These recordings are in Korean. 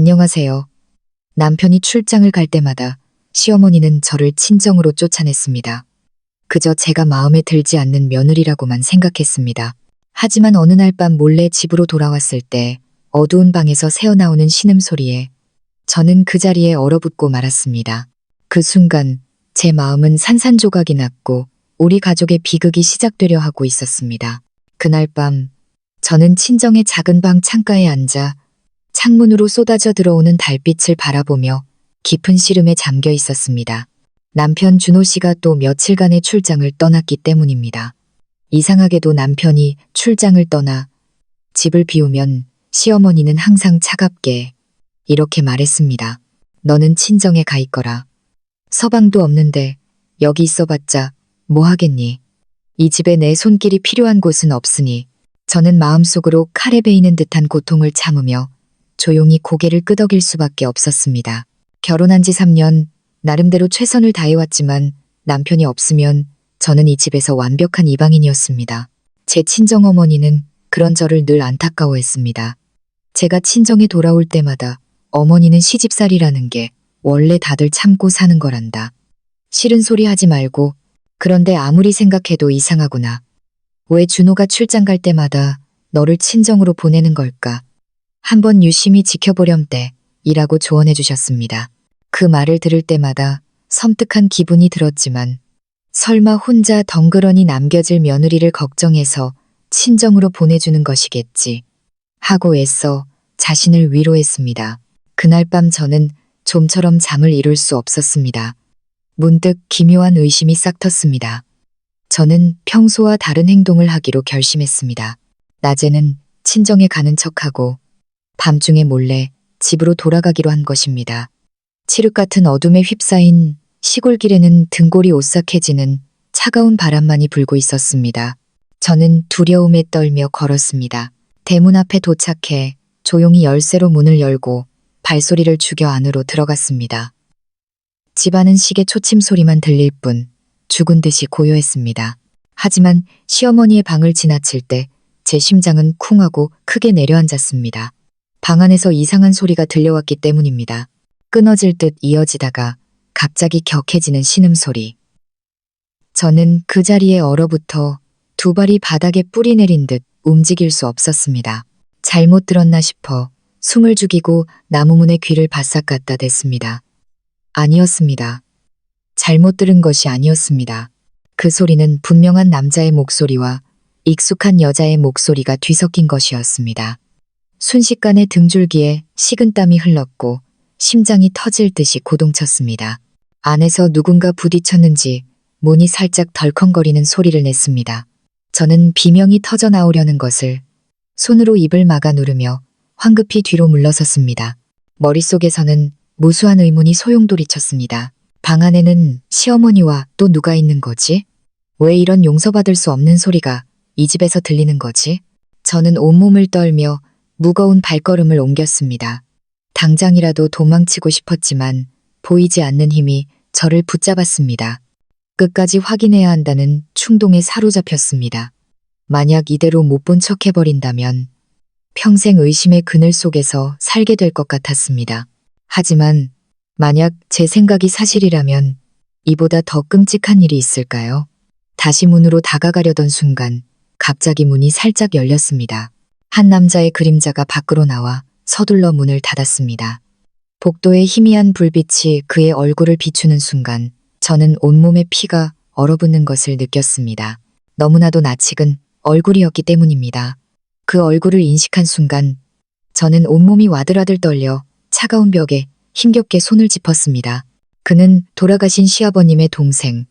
안녕하세요. 남편이 출장을 갈 때마다 시어머니는 저를 친정으로 쫓아냈습니다. 그저 제가 마음에 들지 않는 며느리라고만 생각했습니다. 하지만 어느 날 밤 몰래 집으로 돌아왔을 때 어두운 방에서 새어나오는 신음소리에 저는 그 자리에 얼어붙고 말았습니다. 그 순간 제 마음은 산산조각이 났고 우리 가족의 비극이 시작되려 하고 있었습니다. 그날 밤 저는 친정의 작은 방 창가에 앉아 창문으로 쏟아져 들어오는 달빛을 바라보며 깊은 시름에 잠겨 있었습니다. 남편 준호 씨가 또 며칠간의 출장을 떠났기 때문입니다. 이상하게도 남편이 출장을 떠나 집을 비우면 시어머니는 항상 차갑게 이렇게 말했습니다. 너는 친정에 가 있거라. 서방도 없는데 여기 있어봤자 뭐 하겠니? 이 집에 내 손길이 필요한 곳은 없으니. 저는 마음속으로 칼에 베이는 듯한 고통을 참으며 조용히 고개를 끄덕일 수밖에 없었습니다. 결혼한 지 3년, 나름대로 최선을 다해왔지만 남편이 없으면 저는 이 집에서 완벽한 이방인이었습니다. 제 친정어머니는 그런 저를 늘 안타까워했습니다. 제가 친정에 돌아올 때마다 어머니는 시집살이라는 게 원래 다들 참고 사는 거란다. 싫은 소리 하지 말고, 그런데 아무리 생각해도 이상하구나. 왜 준호가 출장 갈 때마다 너를 친정으로 보내는 걸까? 한번 유심히 지켜보렴 때 이라고 조언해 주셨습니다. 그 말을 들을 때마다 섬뜩한 기분이 들었지만 설마 혼자 덩그러니 남겨질 며느리를 걱정해서 친정으로 보내주는 것이겠지 하고 애써 자신을 위로했습니다. 그날 밤 저는 좀처럼 잠을 이룰 수 없었습니다. 문득 기묘한 의심이 싹 텄습니다. 저는 평소와 다른 행동을 하기로 결심했습니다. 낮에는 친정에 가는 척하고 밤중에 몰래 집으로 돌아가기로 한 것입니다. 칠흑 같은 어둠에 휩싸인 시골길에는 등골이 오싹해지는 차가운 바람만이 불고 있었습니다. 저는 두려움에 떨며 걸었습니다. 대문 앞에 도착해 조용히 열쇠로 문을 열고 발소리를 죽여 안으로 들어갔습니다. 집안은 시계 초침 소리만 들릴 뿐 죽은 듯이 고요했습니다. 하지만 시어머니의 방을 지나칠 때 제 심장은 쿵 하고 크게 내려앉았습니다. 방 안에서 이상한 소리가 들려왔기 때문입니다. 끊어질 듯 이어지다가 갑자기 격해지는 신음소리. 저는 그 자리에 얼어붙어 두 발이 바닥에 뿌리 내린 듯 움직일 수 없었습니다. 잘못 들었나 싶어 숨을 죽이고 나무문에 귀를 바싹 갖다 댔습니다. 아니었습니다. 잘못 들은 것이 아니었습니다. 그 소리는 분명한 남자의 목소리와 익숙한 여자의 목소리가 뒤섞인 것이었습니다. 순식간에 등줄기에 식은땀이 흘렀고 심장이 터질 듯이 고동쳤습니다. 안에서 누군가 부딪혔는지 문이 살짝 덜컹거리는 소리를 냈습니다. 저는 비명이 터져 나오려는 것을 손으로 입을 막아 누르며 황급히 뒤로 물러섰습니다. 머릿속에서는 무수한 의문이 소용돌이쳤습니다. 방 안에는 시어머니와 또 누가 있는 거지? 왜 이런 용서받을 수 없는 소리가 이 집에서 들리는 거지? 저는 온몸을 떨며 무거운 발걸음을 옮겼습니다. 당장이라도 도망치고 싶었지만 보이지 않는 힘이 저를 붙잡았습니다. 끝까지 확인해야 한다는 충동에 사로잡혔습니다. 만약 이대로 못 본 척 해버린다면 평생 의심의 그늘 속에서 살게 될 것 같았습니다. 하지만 만약 제 생각이 사실이라면 이보다 더 끔찍한 일이 있을까요? 다시 문으로 다가가려던 순간 갑자기 문이 살짝 열렸습니다. 한 남자의 그림자가 밖으로 나와 서둘러 문을 닫았습니다. 복도의 희미한 불빛이 그의 얼굴을 비추는 순간 저는 온몸에 피가 얼어붙는 것을 느꼈습니다. 너무나도 낯익은 얼굴이었기 때문입니다. 그 얼굴을 인식한 순간 저는 온몸이 와들와들 떨려 차가운 벽에 힘겹게 손을 짚었습니다. 그는 돌아가신 시아버님의 동생,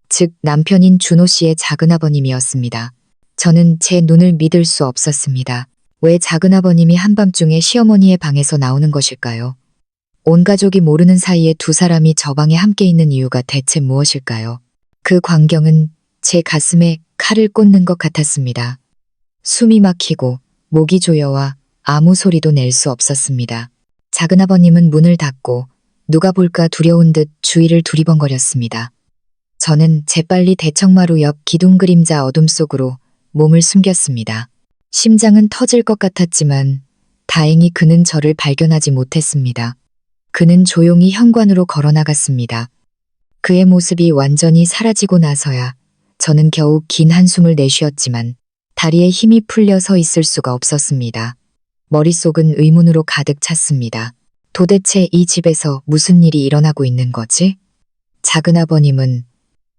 즉 남편인 준호 씨의 작은아버님이었습니다. 저는 제 눈을 믿을 수 없었습니다. 왜 작은아버님이 한밤중에 시어머니의 방에서 나오는 것일까요? 온 가족이 모르는 사이에 두 사람이 저 방에 함께 있는 이유가 대체 무엇일까요? 그 광경은 제 가슴에 칼을 꽂는 것 같았습니다. 숨이 막히고 목이 조여와 아무 소리도 낼 수 없었습니다. 작은아버님은 문을 닫고 누가 볼까 두려운 듯 주위를 두리번거렸습니다. 저는 재빨리 대청마루 옆 기둥 그림자 어둠 속으로 몸을 숨겼습니다. 심장은 터질 것 같았지만 다행히 그는 저를 발견하지 못했습니다. 그는 조용히 현관으로 걸어나갔습니다. 그의 모습이 완전히 사라지고 나서야 저는 겨우 긴 한숨을 내쉬었지만 다리에 힘이 풀려 서 있을 수가 없었습니다. 머릿속은 의문으로 가득 찼습니다. 도대체 이 집에서 무슨 일이 일어나고 있는 거지? 작은아버님은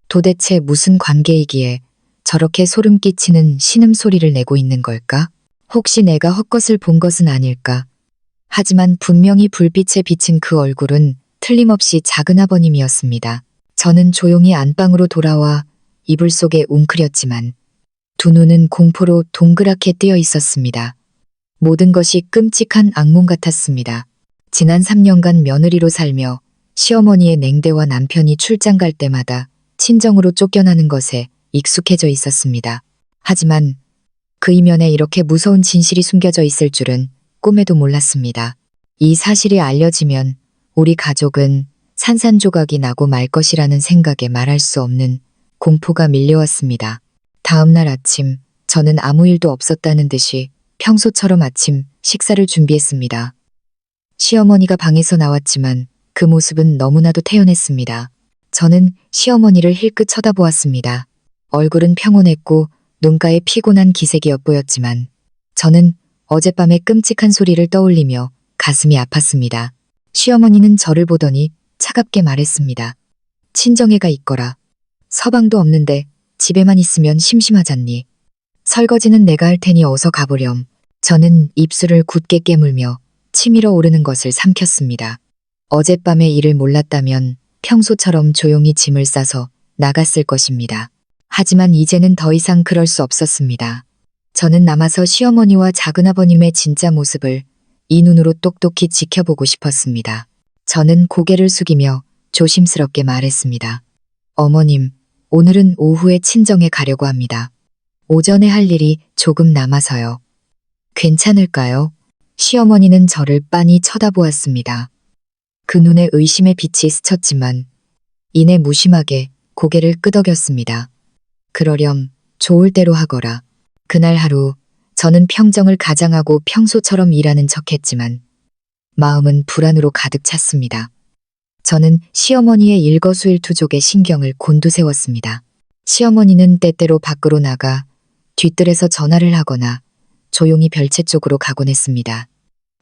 도대체 무슨 관계이기에 저렇게 소름 끼치는 신음소리를 내고 있는 걸까? 혹시 내가 헛것을 본 것은 아닐까? 하지만 분명히 불빛에 비친 그 얼굴은 틀림없이 작은아버님이었습니다. 저는 조용히 안방으로 돌아와 이불 속에 웅크렸지만 두 눈은 공포로 동그랗게 뜨여 있었습니다. 모든 것이 끔찍한 악몽 같았습니다. 지난 3년간 며느리로 살며 시어머니의 냉대와 남편이 출장 갈 때마다 친정으로 쫓겨나는 것에 익숙해져 있었습니다. 하지만 그 이면에 이렇게 무서운 진실이 숨겨져 있을 줄은 꿈에도 몰랐습니다. 이 사실이 알려지면 우리 가족은 산산조각이 나고 말 것이라는 생각에 말할 수 없는 공포가 밀려왔습니다. 다음 날 아침, 저는 아무 일도 없었다는 듯이 평소처럼 아침 식사를 준비했습니다. 시어머니가 방에서 나왔지만 그 모습은 너무나도 태연했습니다. 저는 시어머니를 힐끗 쳐다보았습니다. 얼굴은 평온했고 눈가에 피곤한 기색이 엿보였지만 저는 어젯밤의 끔찍한 소리를 떠올리며 가슴이 아팠습니다. 시어머니는 저를 보더니 차갑게 말했습니다. 친정에가 있거라. 서방도 없는데 집에만 있으면 심심하잖니. 설거지는 내가 할 테니 어서 가보렴. 저는 입술을 굳게 깨물며 치밀어 오르는 것을 삼켰습니다. 어젯밤의 일을 몰랐다면 평소처럼 조용히 짐을 싸서 나갔을 것입니다. 하지만 이제는 더 이상 그럴 수 없었습니다. 저는 남아서 시어머니와 작은아버님의 진짜 모습을 이 눈으로 똑똑히 지켜보고 싶었습니다. 저는 고개를 숙이며 조심스럽게 말했습니다. 어머님, 오늘은 오후에 친정에 가려고 합니다. 오전에 할 일이 조금 남아서요. 괜찮을까요? 시어머니는 저를 빤히 쳐다보았습니다. 그 눈에 의심의 빛이 스쳤지만 이내 무심하게 고개를 끄덕였습니다. 그러렴, 좋을 대로 하거라. 그날 하루 저는 평정을 가장하고 평소처럼 일하는 척했지만 마음은 불안으로 가득 찼습니다. 저는 시어머니의 일거수일투족에 신경을 곤두세웠습니다. 시어머니는 때때로 밖으로 나가 뒤뜰에서 전화를 하거나 조용히 별채 쪽으로 가곤 했습니다.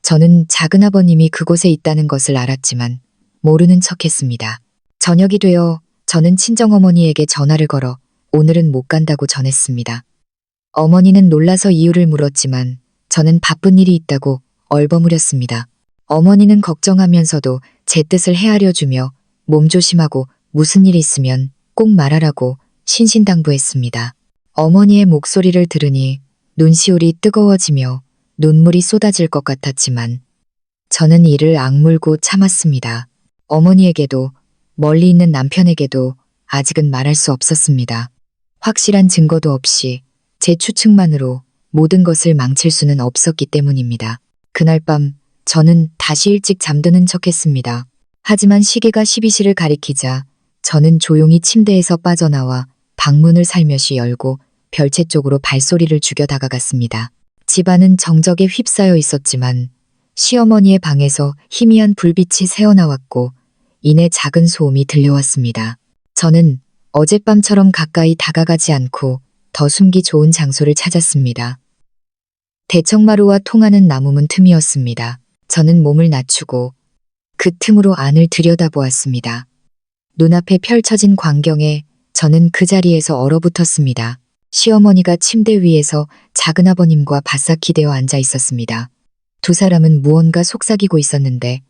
저는 작은아버님이 그곳에 있다는 것을 알았지만 모르는 척했습니다. 저녁이 되어 저는 친정어머니에게 전화를 걸어 오늘은 못 간다고 전했습니다. 어머니는 놀라서 이유를 물었지만 저는 바쁜 일이 있다고 얼버무렸습니다. 어머니는 걱정하면서도 제 뜻을 헤아려주며 몸조심하고 무슨 일 있으면 꼭 말하라고 신신당부했습니다. 어머니의 목소리를 들으니 눈시울이 뜨거워지며 눈물이 쏟아질 것 같았지만 저는 이를 악물고 참았습니다. 어머니에게도 멀리 있는 남편에게도 아직은 말할 수 없었습니다. 확실한 증거도 없이 제 추측만으로 모든 것을 망칠 수는 없었기 때문입니다. 그날 밤 저는 다시 일찍 잠드는 척했습니다. 하지만 시계가 12시를 가리키자 저는 조용히 침대에서 빠져나와 방문을 살며시 열고 별채 쪽으로 발소리를 죽여 다가갔습니다. 집안은 정적에 휩싸여 있었지만 시어머니의 방에서 희미한 불빛이 새어나왔고 이내 작은 소음이 들려왔습니다. 저는 어젯밤처럼 가까이 다가가지 않고 더 숨기 좋은 장소를 찾았습니다. 대청마루와 통하는 나무문 틈이었습니다. 저는 몸을 낮추고 그 틈으로 안을 들여다보았습니다. 눈앞에 펼쳐진 광경에 저는 그 자리에서 얼어붙었습니다. 시어머니가 침대 위에서 작은아버님과 바싹히 되어 앉아 있었습니다. 두 사람은 무언가 속삭이고 있었는데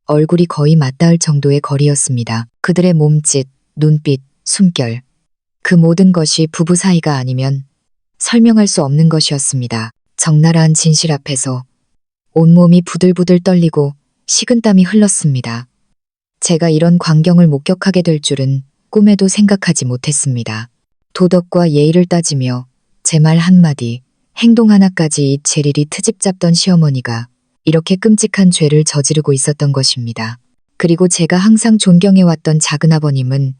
얼굴이 거의 맞닿을 정도의 거리였습니다. 그들의 몸짓, 눈빛, 숨결, 그 모든 것이 부부 사이가 아니면 설명할 수 없는 것이었습니다. 적나라한 진실 앞에서 온몸이 부들부들 떨리고 식은땀이 흘렀습니다. 제가 이런 광경을 목격하게 될 줄은 꿈에도 생각하지 못했습니다. 도덕과 예의를 따지며 제 말 한마디, 행동 하나까지 이체리리 트집 잡던 시어머니가 이렇게 끔찍한 죄를 저지르고 있었던 것입니다. 그리고 제가 항상 존경해왔던 작은아버님은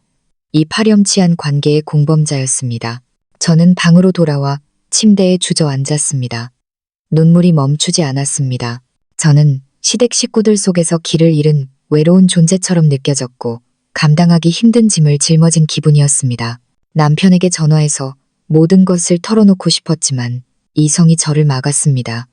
이 파렴치한 관계의 공범자였습니다. 저는 방으로 돌아와 침대에 주저앉았습니다. 눈물이 멈추지 않았습니다. 저는 시댁 식구들 속에서 길을 잃은 외로운 존재처럼 느껴졌고 감당하기 힘든 짐을 짊어진 기분이었습니다. 남편에게 전화해서 모든 것을 털어놓고 싶었지만 이성이 저를 막았습니다.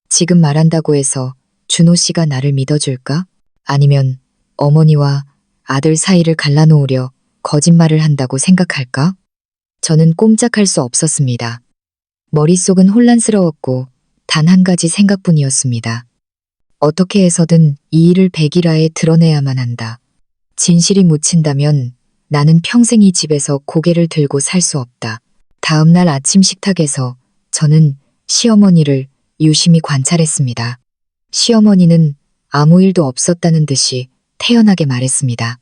지금 말한다고 해서 준호 씨가 나를 믿어줄까? 아니면 어머니와 아들 사이를 갈라놓으려 거짓말을 한다고 생각할까? 저는 꼼짝할 수 없었습니다. 머릿속은 혼란스러웠고 단 한 가지 생각뿐이었습니다. 어떻게 해서든 이 일을 백일아에 드러내야만 한다. 진실이 묻힌다면 나는 평생 이 집에서 고개를 들고 살 수 없다. 다음 날 아침 식탁에서 저는 시어머니를 유심히 관찰했습니다. 시어머니는 아무 일도 없었다는 듯이 태연하게 말했습니다.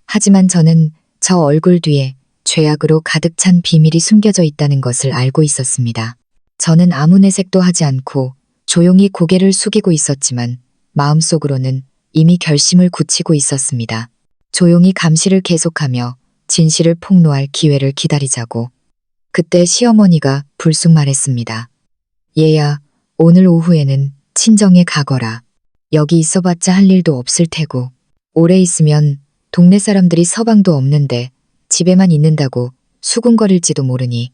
하지만 저는 저 얼굴 뒤에 죄악으로 가득 찬 비밀이 숨겨져 있다는 것을 알고 있었습니다. 저는 아무 내색도 하지 않고 조용히 고개를 숙이고 있었지만 마음속으로는 이미 결심을 굳히고 있었습니다. 조용히 감시를 계속하며 진실을 폭로할 기회를 기다리자고. 그때 시어머니가 불쑥 말했습니다. 얘야, 오늘 오후에는 친정에 가거라. 여기 있어봤자 할 일도 없을 테고 오래 있으면 동네 사람들이 서방도 없는데 집에만 있는다고 수군거릴지도 모르니.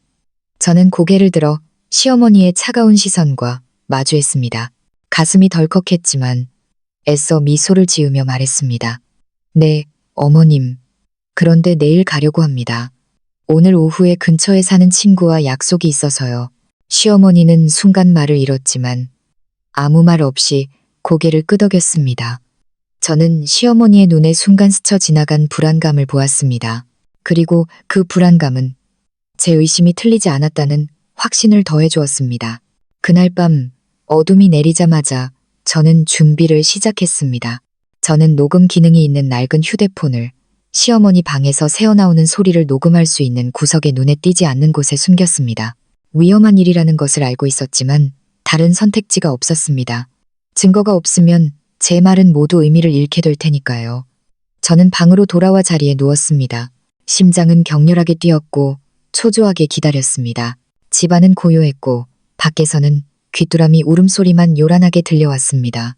저는 고개를 들어 시어머니의 차가운 시선과 마주했습니다. 가슴이 덜컥했지만 애써 미소를 지으며 말했습니다. 네, 어머님. 그런데 내일 가려고 합니다. 오늘 오후에 근처에 사는 친구와 약속이 있어서요. 시어머니는 순간 말을 잃었지만 아무 말 없이 고개를 끄덕였습니다. 저는 시어머니의 눈에 순간 스쳐 지나간 불안감을 보았습니다. 그리고 그 불안감은 제 의심이 틀리지 않았다는 확신을 더해주었습니다. 그날 밤 어둠이 내리자마자 저는 준비를 시작했습니다. 저는 녹음 기능이 있는 낡은 휴대폰을 시어머니 방에서 새어나오는 소리를 녹음할 수 있는 구석에 눈에 띄지 않는 곳에 숨겼습니다. 위험한 일이라는 것을 알고 있었지만 다른 선택지가 없었습니다. 증거가 없으면 제 말은 모두 의미를 잃게 될 테니까요. 저는 방으로 돌아와 자리에 누웠습니다. 심장은 격렬하게 뛰었고 초조하게 기다렸습니다. 집안은 고요했고 밖에서는 귀뚜라미 울음소리만 요란하게 들려왔습니다.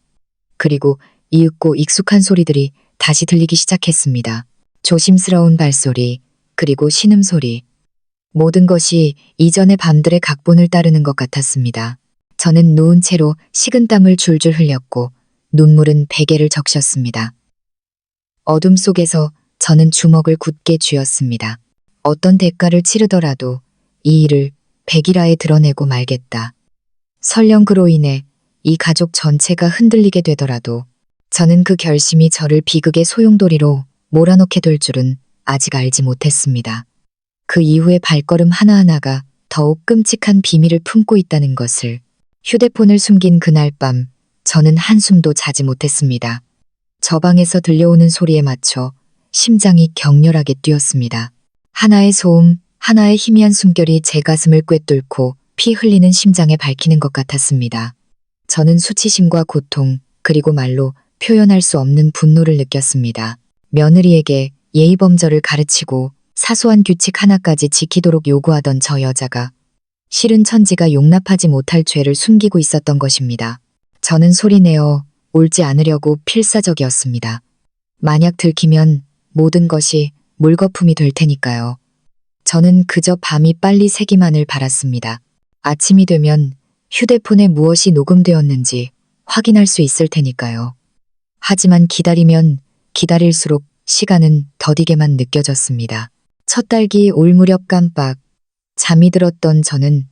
그리고 이윽고 익숙한 소리들이 다시 들리기 시작했습니다. 조심스러운 발소리, 그리고 신음소리. 모든 것이 이전의 밤들의 각본을 따르는 것 같았습니다. 저는 누운 채로 식은땀을 줄줄 흘렸고 눈물은 베개를 적셨습니다. 어둠 속에서 저는 주먹을 굳게 쥐었습니다. 어떤 대가를 치르더라도 이 일을 백일아에 드러내고 말겠다. 설령 그로 인해 이 가족 전체가 흔들리게 되더라도 저는 그 결심이 저를 비극의 소용돌이로 몰아넣게 될 줄은 아직 알지 못했습니다. 그 이후의 발걸음 하나하나가 더욱 끔찍한 비밀을 품고 있다는 것을. 휴대폰을 숨긴 그날 밤 저는 한숨도 자지 못했습니다. 저 방에서 들려오는 소리에 맞춰 심장이 격렬하게 뛰었습니다. 하나의 소음, 하나의 희미한 숨결이 제 가슴을 꿰뚫고 피 흘리는 심장에 밝히는 것 같았습니다. 저는 수치심과 고통, 그리고 말로 표현할 수 없는 분노를 느꼈습니다. 며느리에게 예의범절을 가르치고 사소한 규칙 하나까지 지키도록 요구하던 저 여자가 실은 천지가 용납하지 못할 죄를 숨기고 있었던 것입니다. 저는 소리내어 울지 않으려고 필사적이었습니다. 만약 들키면 모든 것이 물거품이 될 테니까요. 저는 그저 밤이 빨리 새기만을 바랐습니다. 아침이 되면 휴대폰에 무엇이 녹음되었는지 확인할 수 있을 테니까요. 하지만 기다리면 기다릴수록 시간은 더디게만 느껴졌습니다. 첫 달기 올 무렵 깜빡 잠이 들었던 저는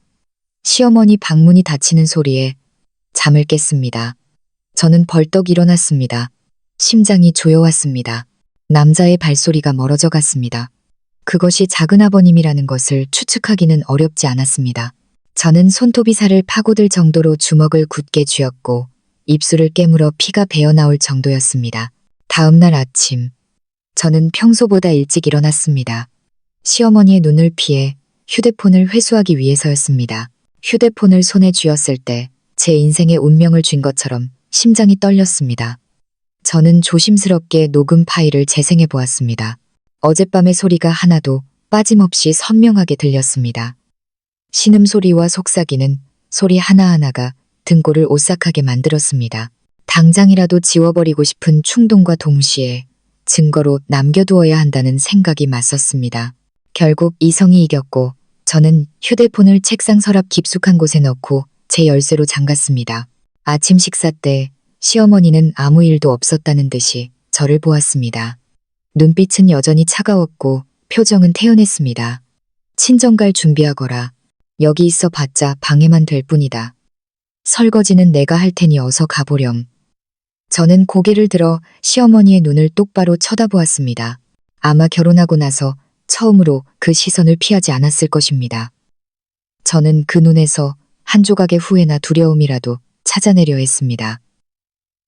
시어머니 방문이 닫히는 소리에 잠을 깼습니다. 저는 벌떡 일어났습니다. 심장이 조여왔습니다. 남자의 발소리가 멀어져 갔습니다. 그것이 작은아버님이라는 것을 추측하기는 어렵지 않았습니다. 저는 손톱이 살을 파고들 정도로 주먹을 굳게 쥐었고 입술을 깨물어 피가 배어나올 정도였습니다. 다음 날 아침, 저는 평소보다 일찍 일어났습니다. 시어머니의 눈을 피해 휴대폰을 회수하기 위해서였습니다. 휴대폰을 손에 쥐었을 때 제 인생의 운명을 쥔 것처럼 심장이 떨렸습니다. 저는 조심스럽게 녹음 파일을 재생해 보았습니다. 어젯밤의 소리가 하나도 빠짐없이 선명하게 들렸습니다. 신음소리와 속삭이는 소리 하나하나가 등골을 오싹하게 만들었습니다. 당장이라도 지워버리고 싶은 충동과 동시에 증거로 남겨두어야 한다는 생각이 맞섰습니다. 결국 이성이 이겼고 저는 휴대폰을 책상 서랍 깊숙한 곳에 넣고 제 열쇠로 잠갔습니다. 아침 식사 때 시어머니는 아무 일도 없었다는 듯이 저를 보았습니다. 눈빛은 여전히 차가웠고 표정은 태연했습니다. 친정갈 준비하거라. 여기 있어 봤자 방해만 될 뿐이다. 설거지는 내가 할 테니 어서 가보렴. 저는 고개를 들어 시어머니의 눈을 똑바로 쳐다보았습니다. 아마 결혼하고 나서 처음으로 그 시선을 피하지 않았을 것입니다. 저는 그 눈에서 한 조각의 후회나 두려움이라도 찾아내려 했습니다.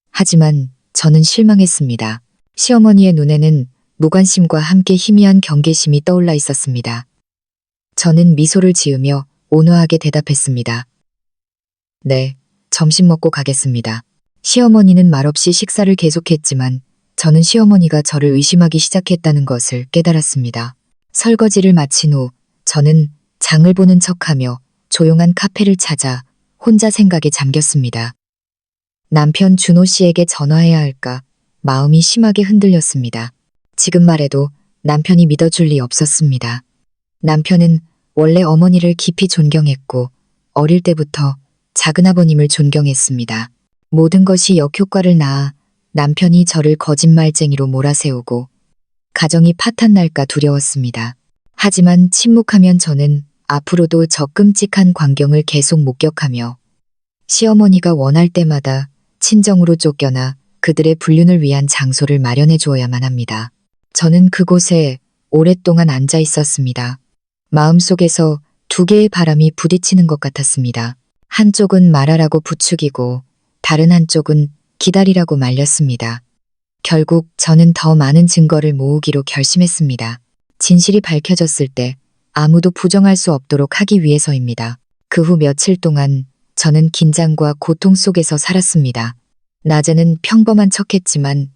하지만 저는 실망했습니다. 시어머니의 눈에는 무관심과 함께 희미한 경계심이 떠올라 있었습니다. 저는 미소를 지으며 온화하게 대답했습니다. 네, 점심 먹고 가겠습니다. 시어머니는 말없이 식사를 계속했지만 저는 시어머니가 저를 의심하기 시작했다는 것을 깨달았습니다. 설거지를 마친 후 저는 장을 보는 척하며 조용한 카페를 찾아 혼자 생각에 잠겼습니다. 남편 준호 씨에게 전화해야 할까 마음이 심하게 흔들렸습니다. 지금 말해도 남편이 믿어줄 리 없었습니다. 남편은 원래 어머니를 깊이 존경했고 어릴 때부터 작은아버님을 존경했습니다. 모든 것이 역효과를 낳아 남편이 저를 거짓말쟁이로 몰아세우고 가정이 파탄날까 두려웠습니다. 하지만 침묵하면 저는 앞으로도 저 끔찍한 광경을 계속 목격하며 시어머니가 원할 때마다 친정으로 쫓겨나 그들의 불륜을 위한 장소를 마련해 주어야만 합니다. 저는 그곳에 오랫동안 앉아 있었습니다. 마음속에서 두 개의 바람이 부딪히는 것 같았습니다. 한쪽은 말하라고 부추기고 다른 한쪽은 기다리라고 말렸습니다. 결국 저는 더 많은 증거를 모으기로 결심했습니다. 진실이 밝혀졌을 때 아무도 부정할 수 없도록 하기 위해서입니다. 그 후 며칠 동안 저는 긴장과 고통 속에서 살았습니다. 낮에는 평범한 척했지만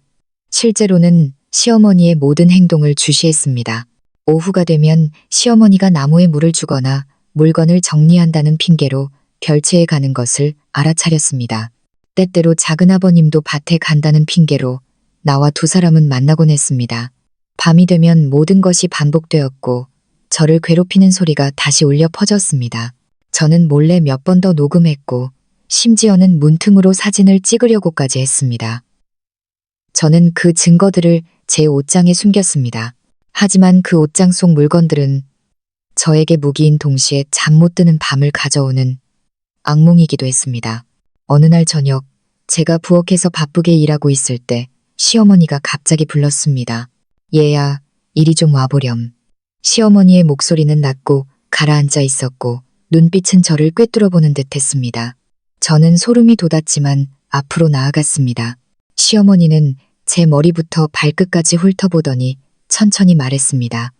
실제로는 시어머니의 모든 행동을 주시했습니다. 오후가 되면 시어머니가 나무에 물을 주거나 물건을 정리한다는 핑계로 별채에 가는 것을 알아차렸습니다. 때때로 작은아버님도 밭에 간다는 핑계로 나와 두 사람은 만나곤 했습니다. 밤이 되면 모든 것이 반복되었고 저를 괴롭히는 소리가 다시 울려 퍼졌습니다. 저는 몰래 몇 번 더 녹음했고 심지어는 문틈으로 사진을 찍으려고까지 했습니다. 저는 그 증거들을 제 옷장에 숨겼습니다. 하지만 그 옷장 속 물건들은 저에게 무기인 동시에 잠 못 드는 밤을 가져오는 악몽이기도 했습니다. 어느 날 저녁 제가 부엌에서 바쁘게 일하고 있을 때 시어머니가 갑자기 불렀습니다. 얘야, 이리 좀 와보렴. 시어머니의 목소리는 낮고 가라앉아 있었고 눈빛은 저를 꿰뚫어보는 듯 했습니다. 저는 소름이 돋았지만 앞으로 나아갔습니다. 시어머니는 제 머리부터 발끝까지 훑어보더니 천천히 말했습니다.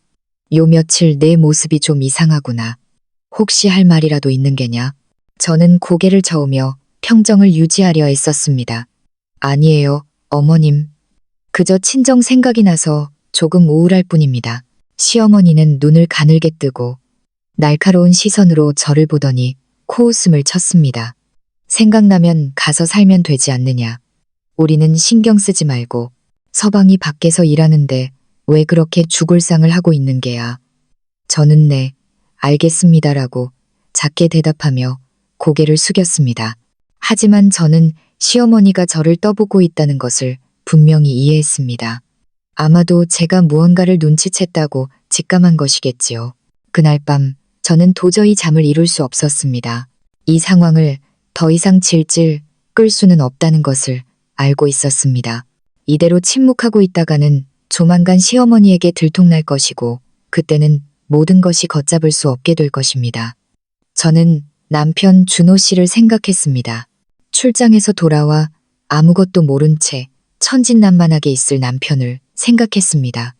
요 며칠 내 모습이 좀 이상하구나. 혹시 할 말이라도 있는 게냐? 저는 고개를 저으며 평정을 유지하려 애썼습니다. 아니에요, 어머님. 그저 친정 생각이 나서 조금 우울할 뿐입니다. 시어머니는 눈을 가늘게 뜨고 날카로운 시선으로 저를 보더니 코웃음을 쳤습니다. 생각나면 가서 살면 되지 않느냐. 우리는 신경 쓰지 말고 서방이 밖에서 일하는데 왜 그렇게 죽을상을 하고 있는 게야. 저는 네, 알겠습니다라고 작게 대답하며 고개를 숙였습니다. 하지만 저는 시어머니가 저를 떠보고 있다는 것을 분명히 이해했습니다. 아마도 제가 무언가를 눈치챘다고 직감한 것이겠지요. 그날 밤 저는 도저히 잠을 이룰 수 없었습니다. 이 상황을 더 이상 질질 끌 수는 없다는 것을 알고 있었습니다. 이대로 침묵하고 있다가는 조만간 시어머니에게 들통날 것이고 그때는 모든 것이 걷잡을 수 없게 될 것입니다. 저는 남편 준호 씨를 생각했습니다. 출장에서 돌아와 아무것도 모른 채 천진난만하게 있을 남편을 생각했습니다.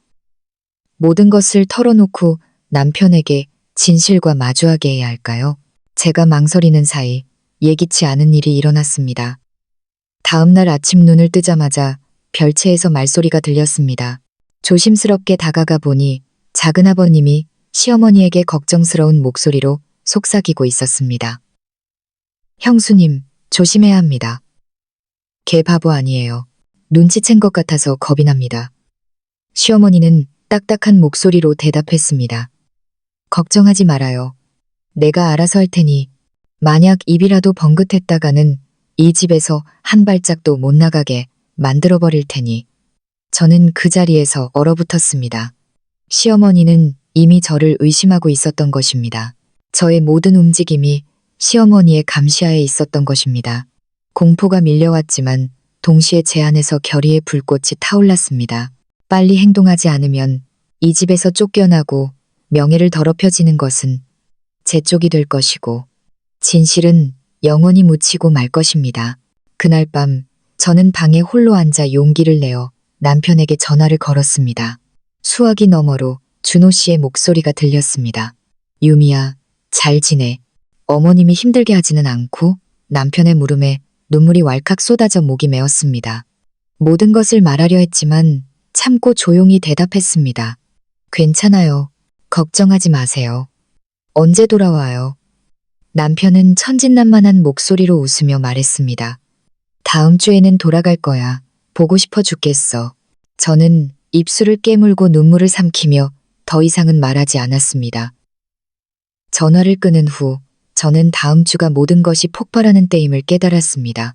모든 것을 털어놓고 남편에게 진실과 마주하게 해야 할까요? 제가 망설이는 사이 예기치 않은 일이 일어났습니다. 다음 날 아침 눈을 뜨자마자 별채에서 말소리가 들렸습니다. 조심스럽게 다가가 보니 작은아버님이 시어머니에게 걱정스러운 목소리로 속삭이고 있었습니다. 형수님, 조심해야 합니다. 걔 바보 아니에요. 눈치챈 것 같아서 겁이 납니다. 시어머니는 딱딱한 목소리로 대답했습니다. 걱정하지 말아요. 내가 알아서 할 테니 만약 입이라도 번긋했다가는 이 집에서 한 발짝도 못 나가게 만들어버릴 테니. 저는 그 자리에서 얼어붙었습니다. 시어머니는 이미 저를 의심하고 있었던 것입니다. 저의 모든 움직임이 시어머니의 감시하에 있었던 것입니다. 공포가 밀려왔지만 동시에 제 안에서 결의의 불꽃이 타올랐습니다. 빨리 행동하지 않으면 이 집에서 쫓겨나고 명예를 더럽혀지는 것은 제 쪽이 될 것이고 진실은 영원히 묻히고 말 것입니다. 그날 밤 저는 방에 홀로 앉아 용기를 내어 남편에게 전화를 걸었습니다. 수화기 너머로 준호 씨의 목소리가 들렸습니다. 유미야, 잘 지내. 어머님이 힘들게 하지는 않고 남편의 물음에 눈물이 왈칵 쏟아져 목이 메었습니다. 모든 것을 말하려 했지만 참고 조용히 대답했습니다. 괜찮아요. 걱정하지 마세요. 언제 돌아와요? 남편은 천진난만한 목소리로 웃으며 말했습니다. 다음 주에는 돌아갈 거야. 보고 싶어 죽겠어. 저는 입술을 깨물고 눈물을 삼키며 더 이상은 말하지 않았습니다. 전화를 끊은 후 저는 다음 주가 모든 것이 폭발하는 때임을 깨달았습니다.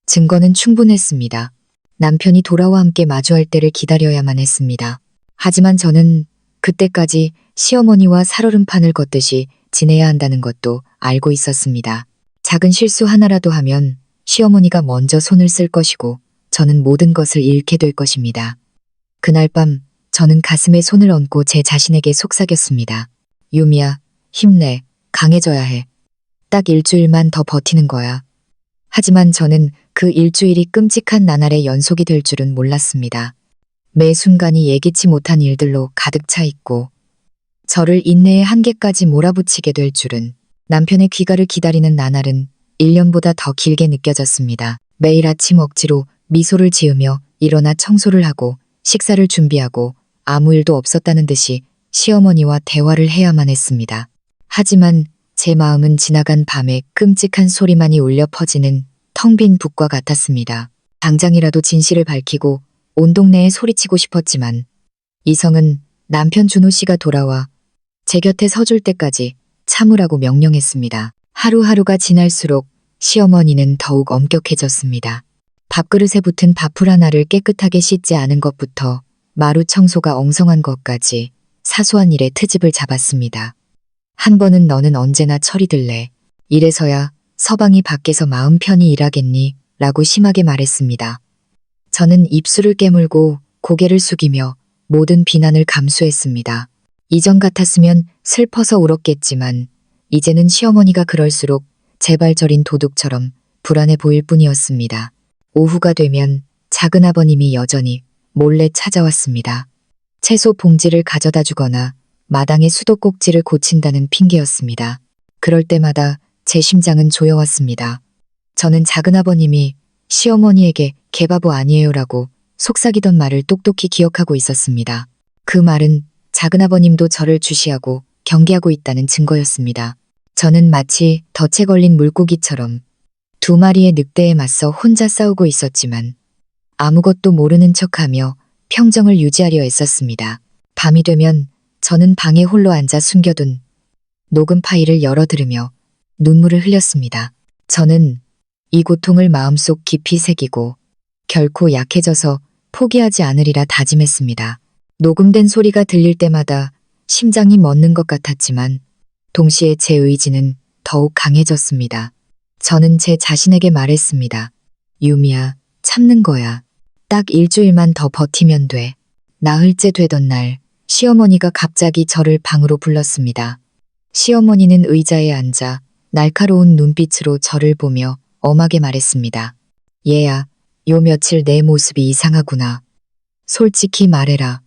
증거는 충분했습니다. 남편이 돌아와 함께 마주할 때를 기다려야만 했습니다. 하지만 저는 그때까지 시어머니와 살얼음판을 걷듯이 지내야 한다는 것도 알고 있었습니다. 작은 실수 하나라도 하면 시어머니가 먼저 손을 쓸 것이고 저는 모든 것을 잃게 될 것입니다. 그날 밤 저는 가슴에 손을 얹고 제 자신에게 속삭였습니다. 유미야, 힘내. 강해져야 해. 딱 일주일만 더 버티는 거야. 하지만 저는 그 일주일이 끔찍한 나날의 연속이 될 줄은 몰랐습니다. 매 순간이 예기치 못한 일들로 가득 차 있고 저를 인내의 한계까지 몰아붙이게 될 줄은. 남편의 귀가를 기다리는 나날은 1년보다 더 길게 느껴졌습니다. 매일 아침 억지로 미소를 지으며 일어나 청소를 하고 식사를 준비하고 아무 일도 없었다는 듯이 시어머니와 대화를 해야만 했습니다. 하지만 제 마음은 지나간 밤에 끔찍한 소리만이 울려 퍼지는 텅 빈 북과 같았습니다. 당장이라도 진실을 밝히고 온 동네에 소리치고 싶었지만 이성은 남편 준호 씨가 돌아와 제 곁에 서줄 때까지 참으라고 명령했습니다. 하루하루가 지날수록 시어머니는 더욱 엄격해졌습니다. 밥그릇에 붙은 밥풀 하나를 깨끗하게 씻지 않은 것부터 마루 청소가 엉성한 것까지 사소한 일에 트집을 잡았습니다. 한 번은 너는 언제나 철이 들래. 이래서야 서방이 밖에서 마음 편히 일하겠니? 라고 심하게 말했습니다. 저는 입술을 깨물고 고개를 숙이며 모든 비난을 감수했습니다. 이전 같았으면 슬퍼서 울었겠지만 이제는 시어머니가 그럴수록 재발절인 도둑처럼 불안해 보일 뿐이었습니다. 오후가 되면 작은아버님이 여전히 몰래 찾아왔습니다. 채소 봉지를 가져다 주거나 마당의 수도꼭지를 고친다는 핑계였습니다. 그럴 때마다 제 심장은 조여왔습니다. 저는 작은아버님이 시어머니에게 개바보 아니에요라고 속삭이던 말을 똑똑히 기억하고 있었습니다. 그 말은 작은아버님도 저를 주시하고 경계하고 있다는 증거였습니다. 저는 마치 덫에 걸린 물고기처럼 두 마리의 늑대에 맞서 혼자 싸우고 있었지만 아무것도 모르는 척하며 평정을 유지하려 애썼습니다. 밤이 되면 저는 방에 홀로 앉아 숨겨둔 녹음 파일을 열어 들으며 눈물을 흘렸습니다. 저는 이 고통을 마음속 깊이 새기고 결코 약해져서 포기하지 않으리라 다짐했습니다. 녹음된 소리가 들릴 때마다 심장이 멎는 것 같았지만 동시에 제 의지는 더욱 강해졌습니다. 저는 제 자신에게 말했습니다. 유미야, 참는 거야. 딱 일주일만 더 버티면 돼. 나흘째 되던 날 시어머니가 갑자기 저를 방으로 불렀습니다. 시어머니는 의자에 앉아 날카로운 눈빛으로 저를 보며 엄하게 말했습니다. 얘야, 요 며칠 내 모습이 이상하구나. 솔직히 말해라.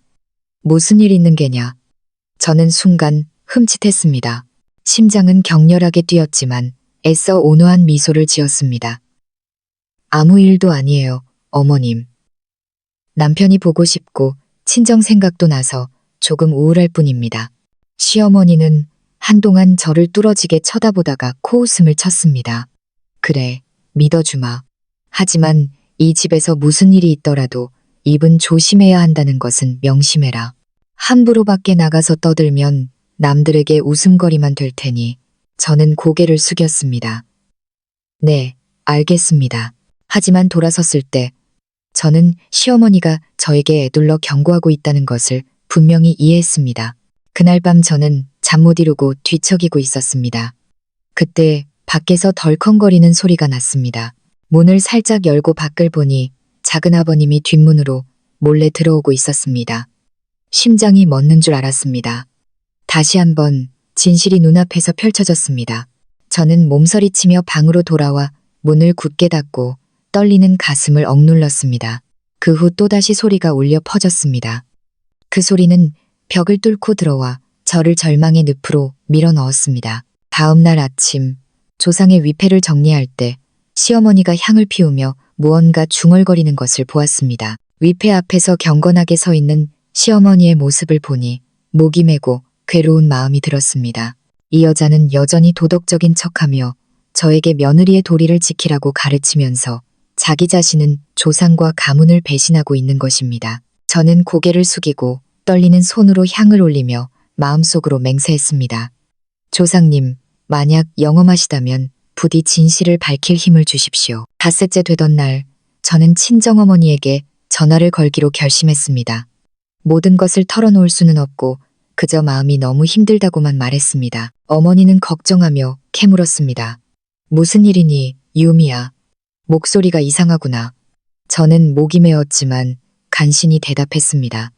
무슨 일 있는 게냐? 저는 순간 흠칫했습니다. 심장은 격렬하게 뛰었지만 애써 온화한 미소를 지었습니다. 아무 일도 아니에요, 어머님. 남편이 보고 싶고 친정 생각도 나서 조금 우울할 뿐입니다. 시어머니는 한동안 저를 뚫어지게 쳐다보다가 코웃음을 쳤습니다. 그래, 믿어주마. 하지만 이 집에서 무슨 일이 있더라도 입은 조심해야 한다는 것은 명심해라. 함부로 밖에 나가서 떠들면 남들에게 웃음거리만 될 테니 저는 고개를 숙였습니다. 네, 알겠습니다. 하지만 돌아섰을 때 저는 시어머니가 저에게 애둘러 경고하고 있다는 것을 분명히 이해했습니다. 그날 밤 저는 잠 못 이루고 뒤척이고 있었습니다. 그때 밖에서 덜컹거리는 소리가 났습니다. 문을 살짝 열고 밖을 보니 작은 아버님이 뒷문으로 몰래 들어오고 있었습니다. 심장이 멎는 줄 알았습니다. 다시 한번 진실이 눈앞에서 펼쳐졌습니다. 저는 몸서리치며 방으로 돌아와 문을 굳게 닫고 떨리는 가슴을 억눌렀습니다. 그 후 또다시 소리가 울려 퍼졌습니다. 그 소리는 벽을 뚫고 들어와 저를 절망의 늪으로 밀어 넣었습니다. 다음 날 아침 조상의 위패를 정리할 때 시어머니가 향을 피우며 무언가 중얼거리는 것을 보았습니다. 위패 앞에서 경건하게 서 있는 시어머니의 모습을 보니 목이 메고 괴로운 마음이 들었습니다. 이 여자는 여전히 도덕적인 척하며 저에게 며느리의 도리를 지키라고 가르치면서 자기 자신은 조상과 가문을 배신하고 있는 것입니다. 저는 고개를 숙이고 떨리는 손으로 향을 올리며 마음속으로 맹세했습니다. 조상님, 만약 영험하시다면 부디 진실을 밝힐 힘을 주십시오. 닷새째 되던 날 저는 친정어머니에게 전화를 걸기로 결심했습니다. 모든 것을 털어놓을 수는 없고 그저 마음이 너무 힘들다고만 말했습니다. 어머니는 걱정하며 캐물었습니다. 무슨 일이니, 유미야. 목소리가 이상하구나. 저는 목이 메었지만 간신히 대답했습니다.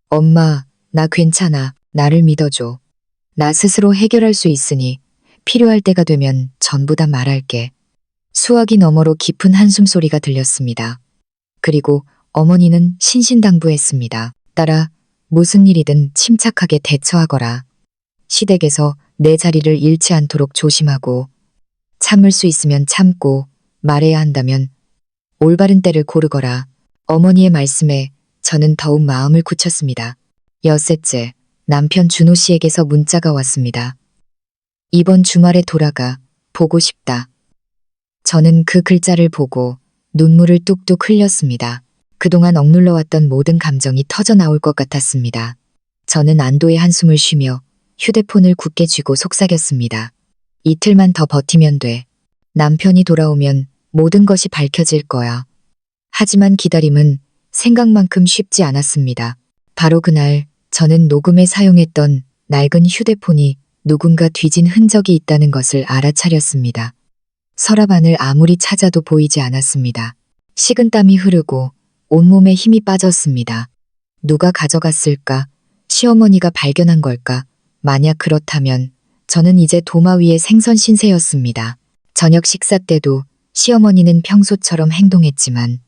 엄마, 나 괜찮아. 나를 믿어줘. 나 스스로 해결할 수 있으니 필요할 때가 되면 전부 다 말할게. 수화기 너머로 깊은 한숨소리가 들렸습니다. 그리고 어머니는 신신당부했습니다. 딸아, 무슨 일이든 침착하게 대처하거라. 시댁에서 내 자리를 잃지 않도록 조심하고 참을 수 있으면 참고 말해야 한다면 올바른 때를 고르거라. 어머니의 말씀에 저는 더욱 마음을 굳혔습니다. 엿새째, 남편 준호 씨에게서 문자가 왔습니다. 이번 주말에 돌아가 보고 싶다. 저는 그 글자를 보고 눈물을 뚝뚝 흘렸습니다. 그동안 억눌러왔던 모든 감정이 터져나올 것 같았습니다. 저는 안도의 한숨을 쉬며 휴대폰을 굳게 쥐고 속삭였습니다. 이틀만 더 버티면 돼. 남편이 돌아오면 모든 것이 밝혀질 거야. 하지만 기다림은 생각만큼 쉽지 않았습니다. 바로 그날 저는 녹음에 사용했던 낡은 휴대폰이 누군가 뒤진 흔적이 있다는 것을 알아차렸습니다. 서랍 안을 아무리 찾아도 보이지 않았습니다. 식은땀이 흐르고 온몸에 힘이 빠졌습니다. 누가 가져갔을까? 시어머니가 발견한 걸까? 만약 그렇다면 저는 이제 도마 위의 생선 신세였습니다. 저녁 식사 때도 시어머니는 평소처럼 행동했지만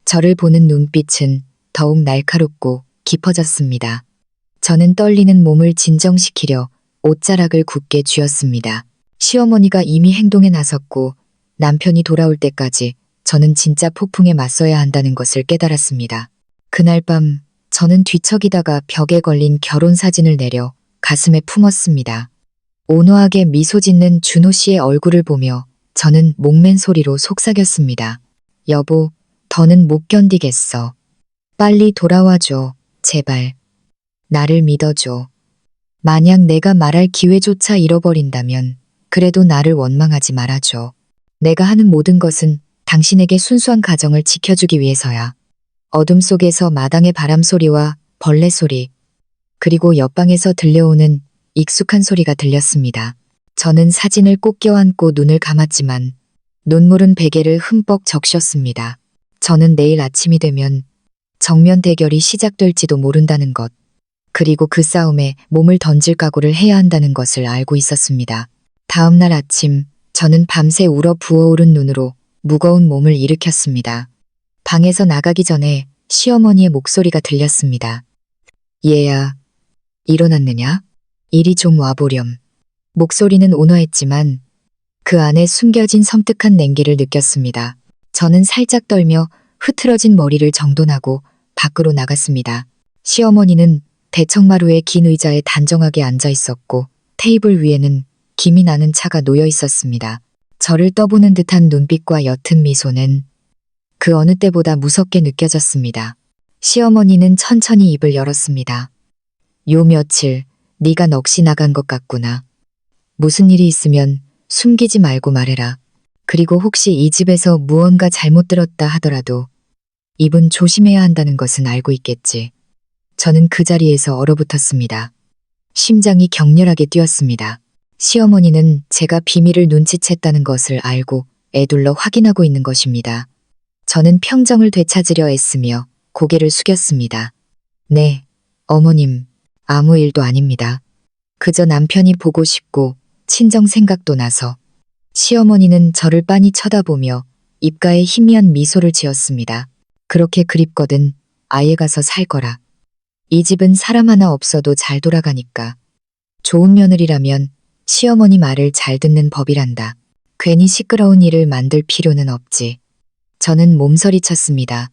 저를 보는 눈빛은 더욱 날카롭고 깊어졌습니다. 저는 떨리는 몸을 진정시키려 옷자락을 굳게 쥐었습니다. 시어머니가 이미 행동에 나섰고 남편이 돌아올 때까지 저는 진짜 폭풍에 맞서야 한다는 것을 깨달았습니다. 그날 밤 저는 뒤척이다가 벽에 걸린 결혼 사진을 내려 가슴에 품었습니다. 온화하게 미소 짓는 준호 씨의 얼굴을 보며 저는 목맨 소리로 속삭였습니다. 여보, 더는 못 견디겠어. 빨리 돌아와줘. 제발. 나를 믿어줘. 만약 내가 말할 기회조차 잃어버린다면 그래도 나를 원망하지 말아줘. 내가 하는 모든 것은 당신에게 순수한 가정을 지켜주기 위해서야. 어둠 속에서 마당의 바람소리와 벌레 소리, 그리고 옆방에서 들려오는 익숙한 소리가 들렸습니다. 저는 사진을 꼭 껴안고 눈을 감았지만 눈물은 베개를 흠뻑 적셨습니다. 저는 내일 아침이 되면 정면 대결이 시작될지도 모른다는 것, 그리고 그 싸움에 몸을 던질 각오를 해야 한다는 것을 알고 있었습니다. 다음 날 아침 저는 밤새 울어 부어오른 눈으로 무거운 몸을 일으켰습니다. 방에서 나가기 전에 시어머니의 목소리가 들렸습니다. 얘야, 일어났느냐? 이리 좀 와보렴. 목소리는 온화했지만 그 안에 숨겨진 섬뜩한 냉기를 느꼈습니다. 저는 살짝 떨며 흐트러진 머리를 정돈하고 밖으로 나갔습니다. 시어머니는 대청마루의 긴 의자에 단정하게 앉아 있었고 테이블 위에는 김이 나는 차가 놓여 있었습니다. 저를 떠보는 듯한 눈빛과 옅은 미소는 그 어느 때보다 무섭게 느껴졌습니다. 시어머니는 천천히 입을 열었습니다. 요 며칠 네가 넋이 나간 것 같구나. 무슨 일이 있으면 숨기지 말고 말해라. 그리고 혹시 이 집에서 무언가 잘못 들었다 하더라도 입은 조심해야 한다는 것은 알고 있겠지. 저는 그 자리에서 얼어붙었습니다. 심장이 격렬하게 뛰었습니다. 시어머니는 제가 비밀을 눈치챘다는 것을 알고 애둘러 확인하고 있는 것입니다. 저는 평정을 되찾으려 애쓰며 고개를 숙였습니다. 네, 어머님, 아무 일도 아닙니다. 그저 남편이 보고 싶고 친정 생각도 나서. 시어머니는 저를 빤히 쳐다보며 입가에 희미한 미소를 지었습니다. 그렇게 그립거든 아예 가서 살 거라. 이 집은 사람 하나 없어도 잘 돌아가니까. 좋은 며느리라면 시어머니 말을 잘 듣는 법이란다. 괜히 시끄러운 일을 만들 필요는 없지. 저는 몸서리쳤습니다.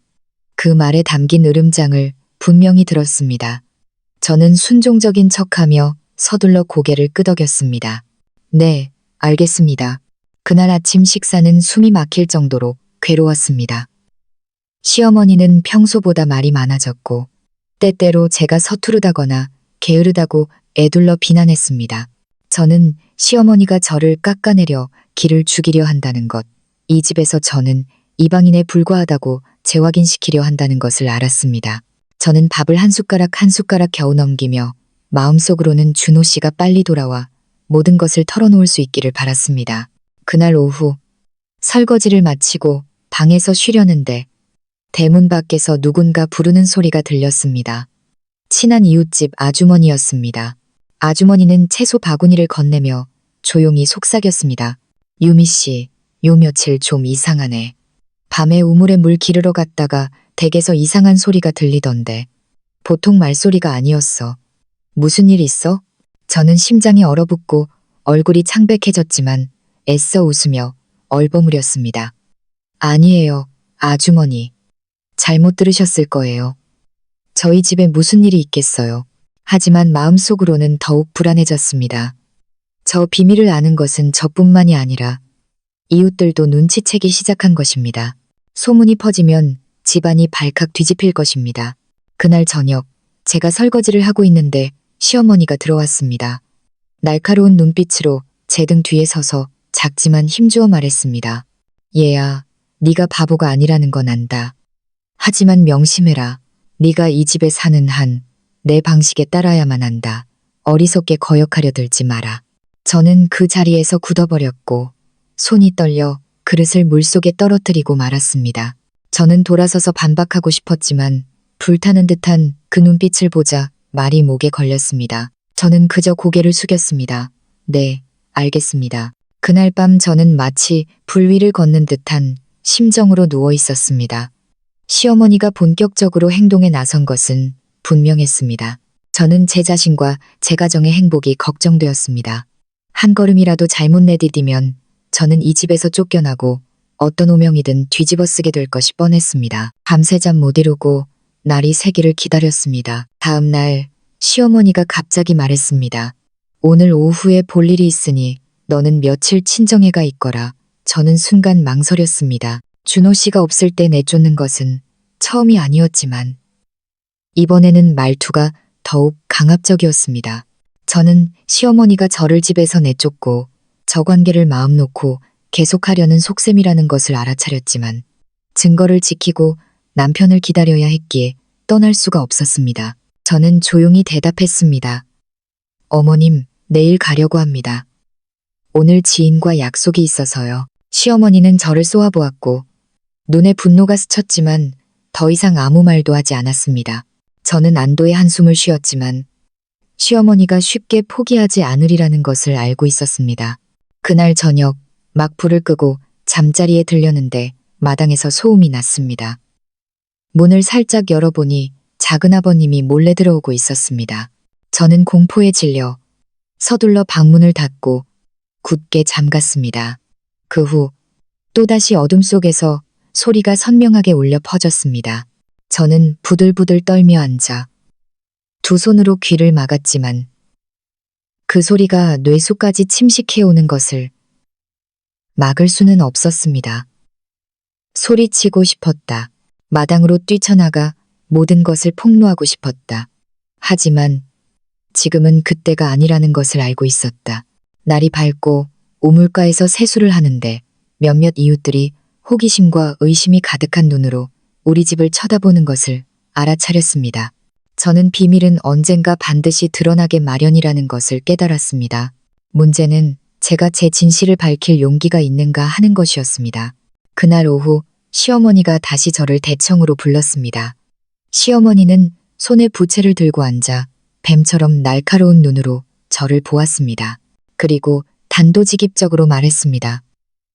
그 말에 담긴 으름장을 분명히 들었습니다. 저는 순종적인 척하며 서둘러 고개를 끄덕였습니다. 네, 알겠습니다. 그날 아침 식사는 숨이 막힐 정도로 괴로웠습니다. 시어머니는 평소보다 말이 많아졌고 때때로 제가 서투르다거나 게으르다고 애둘러 비난했습니다. 저는 시어머니가 저를 깎아내려 기를 죽이려 한다는 것, 이 집에서 저는 이방인에 불과하다고 재확인시키려 한다는 것을 알았습니다. 저는 밥을 한 숟가락 한 숟가락 겨우 넘기며 마음속으로는 준호 씨가 빨리 돌아와 모든 것을 털어놓을 수 있기를 바랐습니다. 그날 오후 설거지를 마치고 방에서 쉬려는데 대문 밖에서 누군가 부르는 소리가 들렸습니다. 친한 이웃집 아주머니였습니다. 아주머니는 채소 바구니를 건네며 조용히 속삭였습니다. 유미 씨, 요 며칠 좀 이상하네. 밤에 우물에 물 기르러 갔다가 댁에서 이상한 소리가 들리던데. 보통 말소리가 아니었어. 무슨 일 있어? 저는 심장이 얼어붙고 얼굴이 창백해졌지만 애써 웃으며 얼버무렸습니다. 아니에요, 아주머니. 잘못 들으셨을 거예요. 저희 집에 무슨 일이 있겠어요. 하지만 마음속으로는 더욱 불안해졌습니다. 저 비밀을 아는 것은 저뿐만이 아니라 이웃들도 눈치채기 시작한 것입니다. 소문이 퍼지면 집안이 발칵 뒤집힐 것입니다. 그날 저녁 제가 설거지를 하고 있는데 시어머니가 들어왔습니다. 날카로운 눈빛으로 제 등 뒤에 서서 작지만 힘주어 말했습니다. 얘야, 네가 바보가 아니라는 건 안다. 하지만 명심해라. 네가 이 집에 사는 한 내 방식에 따라야만 한다. 어리석게 거역하려 들지 마라. 저는 그 자리에서 굳어버렸고 손이 떨려 그릇을 물속에 떨어뜨리고 말았습니다. 저는 돌아서서 반박하고 싶었지만 불타는 듯한 그 눈빛을 보자 말이 목에 걸렸습니다. 저는 그저 고개를 숙였습니다. 네, 알겠습니다. 그날 밤 저는 마치 불 위를 걷는 듯한 심정으로 누워 있었습니다. 시어머니가 본격적으로 행동에 나선 것은 분명했습니다. 저는 제 자신과 제 가정의 행복이 걱정되었습니다. 한 걸음이라도 잘못 내디디면 저는 이 집에서 쫓겨나고 어떤 오명이든 뒤집어 쓰게 될 것이 뻔했습니다. 밤새 잠 못 이루고 날이 새기를 기다렸습니다. 다음 날 시어머니가 갑자기 말했습니다. 오늘 오후에 볼 일이 있으니 너는 며칠 친정에가 있거라. 저는 순간 망설였습니다. 준호 씨가 없을 때 내쫓는 것은 처음이 아니었지만 이번에는 말투가 더욱 강압적이었습니다. 저는 시어머니가 저를 집에서 내쫓고 저 관계를 마음 놓고 계속하려는 속셈이라는 것을 알아차렸지만 증거를 지키고 남편을 기다려야 했기에 떠날 수가 없었습니다. 저는 조용히 대답했습니다. 어머님, 내일 가려고 합니다. 오늘 지인과 약속이 있어서요. 시어머니는 저를 쏘아보았고 눈에 분노가 스쳤지만 더 이상 아무 말도 하지 않았습니다. 저는 안도의 한숨을 쉬었지만 시어머니가 쉽게 포기하지 않으리라는 것을 알고 있었습니다. 그날 저녁 막 불을 끄고 잠자리에 들렸는데 마당에서 소음이 났습니다. 문을 살짝 열어보니 작은아버님이 몰래 들어오고 있었습니다. 저는 공포에 질려 서둘러 방문을 닫고 굳게 잠갔습니다. 그 후 또다시 어둠 속에서 소리가 선명하게 울려 퍼졌습니다. 저는 부들부들 떨며 앉아 두 손으로 귀를 막았지만 그 소리가 뇌속까지 침식해오는 것을 막을 수는 없었습니다. 소리치고 싶었다. 마당으로 뛰쳐나가 모든 것을 폭로하고 싶었다. 하지만 지금은 그때가 아니라는 것을 알고 있었다. 날이 밝고 우물가에서 세수를 하는데 몇몇 이웃들이 호기심과 의심이 가득한 눈으로 우리 집을 쳐다보는 것을 알아차렸습니다. 저는 비밀은 언젠가 반드시 드러나게 마련이라는 것을 깨달았습니다. 문제는 제가 제 진실을 밝힐 용기가 있는가 하는 것이었습니다. 그날 오후 시어머니가 다시 저를 대청으로 불렀습니다. 시어머니는 손에 부채를 들고 앉아 뱀처럼 날카로운 눈으로 저를 보았습니다. 그리고 단도직입적으로 말했습니다.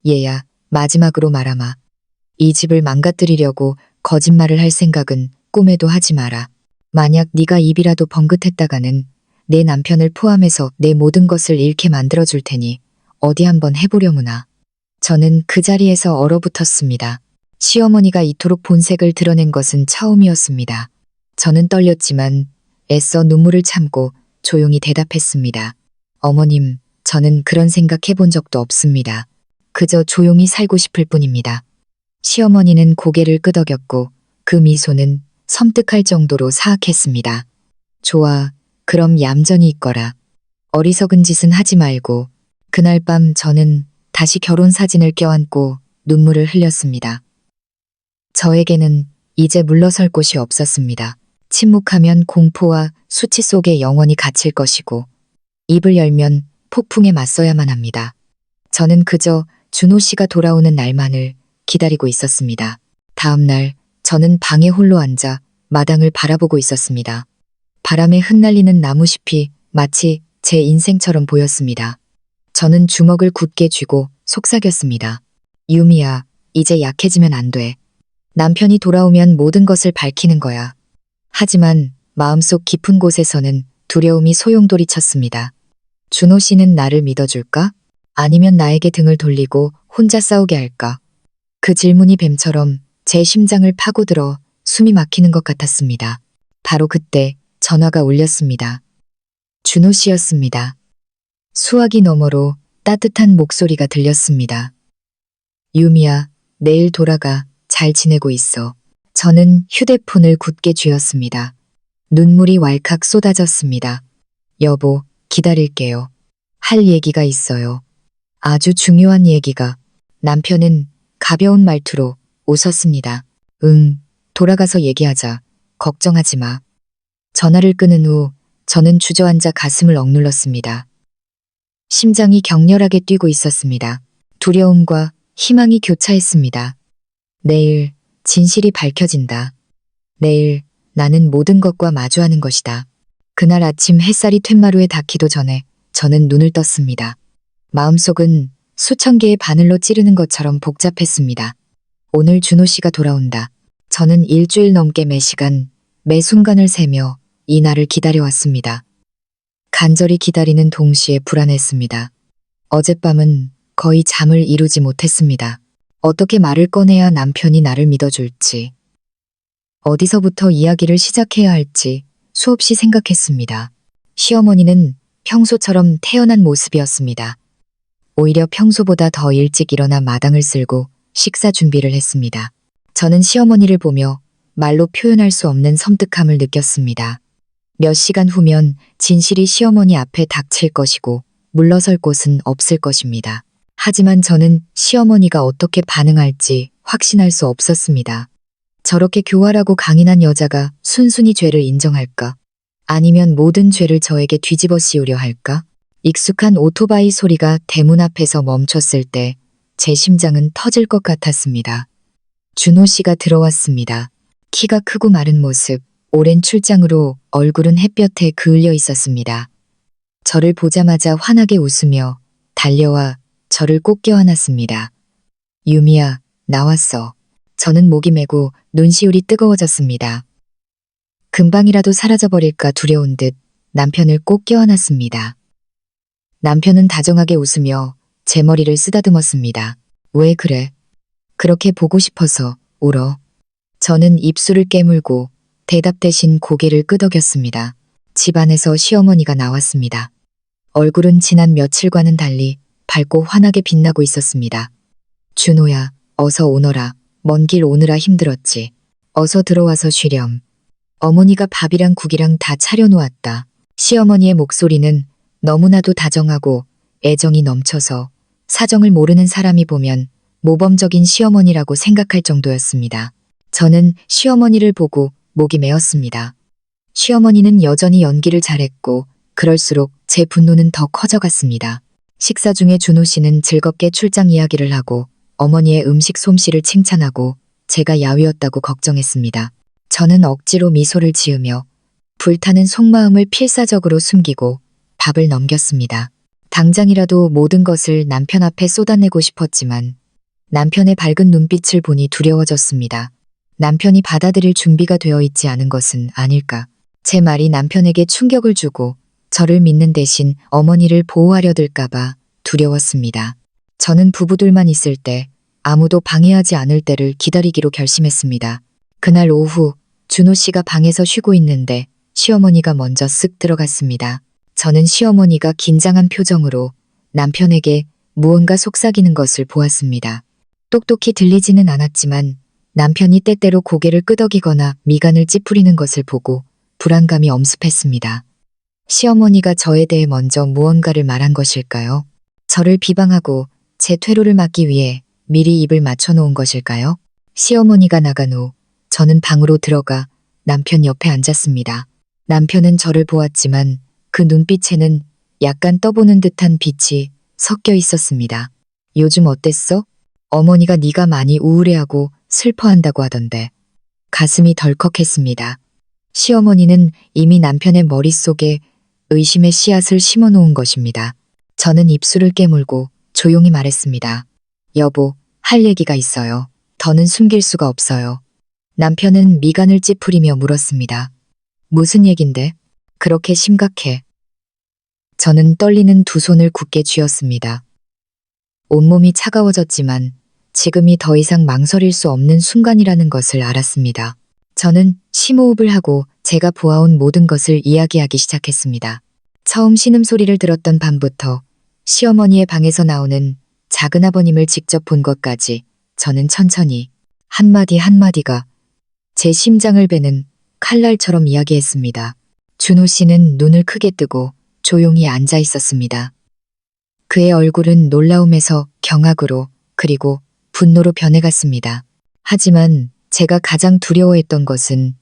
얘야, 마지막으로 말하마. 이 집을 망가뜨리려고 거짓말을 할 생각은 꿈에도 하지 마라. 만약 네가 입이라도 번긋했다가는 내 남편을 포함해서 내 모든 것을 잃게 만들어줄 테니 어디 한번 해보려무나. 저는 그 자리에서 얼어붙었습니다. 시어머니가 이토록 본색을 드러낸 것은 처음이었습니다. 저는 떨렸지만 애써 눈물을 참고 조용히 대답했습니다. 어머님, 저는 그런 생각 해본 적도 없습니다. 그저 조용히 살고 싶을 뿐입니다. 시어머니는 고개를 끄덕였고 그 미소는 섬뜩할 정도로 사악했습니다. 좋아, 그럼 얌전히 있거라. 어리석은 짓은 하지 말고. 그날 밤 저는 다시 결혼 사진을 껴안고 눈물을 흘렸습니다. 저에게는 이제 물러설 곳이 없었습니다. 침묵하면 공포와 수치 속에 영원히 갇힐 것이고 입을 열면 폭풍에 맞서야만 합니다. 저는 그저 준호 씨가 돌아오는 날만을 기다리고 있었습니다. 다음 날 저는 방에 홀로 앉아 마당을 바라보고 있었습니다. 바람에 흩날리는 나무잎이 마치 제 인생처럼 보였습니다. 저는 주먹을 굳게 쥐고 속삭였습니다. 유미야, 이제 약해지면 안 돼. 남편이 돌아오면 모든 것을 밝히는 거야. 하지만 마음속 깊은 곳에서는 두려움이 소용돌이쳤습니다. 준호 씨는 나를 믿어줄까? 아니면 나에게 등을 돌리고 혼자 싸우게 할까? 그 질문이 뱀처럼 제 심장을 파고들어 숨이 막히는 것 같았습니다. 바로 그때 전화가 울렸습니다. 준호 씨였습니다. 수화기 너머로 따뜻한 목소리가 들렸습니다. 유미야, 내일 돌아가. 잘 지내고 있어. 저는 휴대폰을 굳게 쥐었습니다. 눈물이 왈칵 쏟아졌습니다. 여보, 기다릴게요. 할 얘기가 있어요. 아주 중요한 얘기가. 남편은 가벼운 말투로 웃었습니다. 응, 돌아가서 얘기하자. 걱정하지 마. 전화를 끊은 후 저는 주저앉아 가슴을 억눌렀습니다. 심장이 격렬하게 뛰고 있었습니다. 두려움과 희망이 교차했습니다. 내일 진실이 밝혀진다. 내일 나는 모든 것과 마주하는 것이다. 그날 아침 햇살이 툇마루에 닿기도 전에 저는 눈을 떴습니다. 마음속은 수천 개의 바늘로 찌르는 것처럼 복잡했습니다. 오늘 준호 씨가 돌아온다. 저는 일주일 넘게 매 시간, 매 순간을 세며 이 날을 기다려왔습니다. 간절히 기다리는 동시에 불안했습니다. 어젯밤은 거의 잠을 이루지 못했습니다. 어떻게 말을 꺼내야 남편이 나를 믿어줄지, 어디서부터 이야기를 시작해야 할지 수없이 생각했습니다. 시어머니는 평소처럼 태연한 모습이었습니다. 오히려 평소보다 더 일찍 일어나 마당을 쓸고 식사 준비를 했습니다. 저는 시어머니를 보며 말로 표현할 수 없는 섬뜩함을 느꼈습니다. 몇 시간 후면 진실이 시어머니 앞에 닥칠 것이고 물러설 곳은 없을 것입니다. 하지만 저는 시어머니가 어떻게 반응할지 확신할 수 없었습니다. 저렇게 교활하고 강인한 여자가 순순히 죄를 인정할까? 아니면 모든 죄를 저에게 뒤집어 씌우려 할까? 익숙한 오토바이 소리가 대문 앞에서 멈췄을 때 제 심장은 터질 것 같았습니다. 준호 씨가 들어왔습니다. 키가 크고 마른 모습, 오랜 출장으로 얼굴은 햇볕에 그을려 있었습니다. 저를 보자마자 환하게 웃으며 달려와 저를 꼭 껴안았습니다. 유미야, 나왔어. 저는 목이 메고 눈시울이 뜨거워졌습니다. 금방이라도 사라져버릴까 두려운 듯 남편을 꼭 껴안았습니다. 남편은 다정하게 웃으며 제 머리를 쓰다듬었습니다. 왜 그래? 그렇게 보고 싶어서 울어. 저는 입술을 깨물고 대답 대신 고개를 끄덕였습니다. 집 안에서 시어머니가 나왔습니다. 얼굴은 지난 며칠과는 달리 밝고 환하게 빛나고 있었습니다. 준호야, 어서 오너라. 먼 길 오느라 힘들었지. 어서 들어와서 쉬렴. 어머니가 밥이랑 국이랑 다 차려놓았다. 시어머니의 목소리는 너무나도 다정하고 애정이 넘쳐서 사정을 모르는 사람이 보면 모범적인 시어머니라고 생각할 정도였습니다. 저는 시어머니를 보고 목이 메었습니다. 시어머니는 여전히 연기를 잘했고 그럴수록 제 분노는 더 커져갔습니다. 식사 중에 준호 씨는 즐겁게 출장 이야기를 하고 어머니의 음식 솜씨를 칭찬하고 제가 야위었다고 걱정했습니다. 저는 억지로 미소를 지으며 불타는 속마음을 필사적으로 숨기고 밥을 넘겼습니다. 당장이라도 모든 것을 남편 앞에 쏟아내고 싶었지만 남편의 밝은 눈빛을 보니 두려워졌습니다. 남편이 받아들일 준비가 되어 있지 않은 것은 아닐까. 제 말이 남편에게 충격을 주고 저를 믿는 대신 어머니를 보호하려 들까봐 두려웠습니다. 저는 부부들만 있을 때 아무도 방해하지 않을 때를 기다리기로 결심했습니다. 그날 오후 준호 씨가 방에서 쉬고 있는데 시어머니가 먼저 쓱 들어갔습니다. 저는 시어머니가 긴장한 표정으로 남편에게 무언가 속삭이는 것을 보았습니다. 똑똑히 들리지는 않았지만 남편이 때때로 고개를 끄덕이거나 미간을 찌푸리는 것을 보고 불안감이 엄습했습니다. 시어머니가 저에 대해 먼저 무언가를 말한 것일까요? 저를 비방하고 제 퇴로를 막기 위해 미리 입을 맞춰놓은 것일까요? 시어머니가 나간 후 저는 방으로 들어가 남편 옆에 앉았습니다. 남편은 저를 보았지만 그 눈빛에는 약간 떠보는 듯한 빛이 섞여 있었습니다. 요즘 어땠어? 어머니가 네가 많이 우울해하고 슬퍼한다고 하던데. 가슴이 덜컥했습니다. 시어머니는 이미 남편의 머릿속에 의심의 씨앗을 심어놓은 것입니다. 저는 입술을 깨물고 조용히 말했습니다. 여보, 할 얘기가 있어요. 더는 숨길 수가 없어요. 남편은 미간을 찌푸리며 물었습니다. 무슨 얘긴데? 그렇게 심각해. 저는 떨리는 두 손을 굳게 쥐었습니다. 온몸이 차가워졌지만 지금이 더 이상 망설일 수 없는 순간이라는 것을 알았습니다. 저는 심호흡을 하고 제가 보아온 모든 것을 이야기하기 시작했습니다. 처음 신음소리를 들었던 밤부터 시어머니의 방에서 나오는 작은아버님을 직접 본 것까지 저는 천천히 한마디 한마디가 제 심장을 베는 칼날처럼 이야기했습니다. 준호 씨는 눈을 크게 뜨고 조용히 앉아 있었습니다. 그의 얼굴은 놀라움에서 경악으로 그리고 분노로 변해갔습니다. 하지만 제가 가장 두려워했던 것은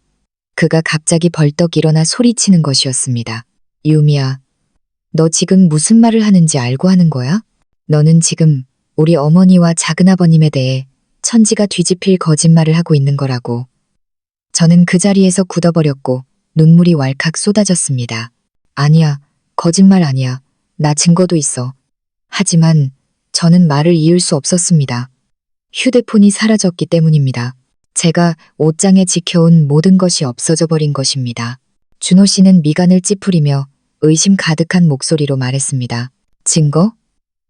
그가 갑자기 벌떡 일어나 소리치는 것이었습니다. 유미야, 너 지금 무슨 말을 하는지 알고 하는 거야? 너는 지금 우리 어머니와 작은아버님에 대해 천지가 뒤집힐 거짓말을 하고 있는 거라고. 저는 그 자리에서 굳어버렸고 눈물이 왈칵 쏟아졌습니다. 아니야, 거짓말 아니야. 나 증거도 있어. 하지만 저는 말을 이을 수 없었습니다. 휴대폰이 사라졌기 때문입니다. 제가 옷장에 지켜온 모든 것이 없어져 버린 것입니다. 준호 씨는 미간을 찌푸리며 의심 가득한 목소리로 말했습니다. 증거?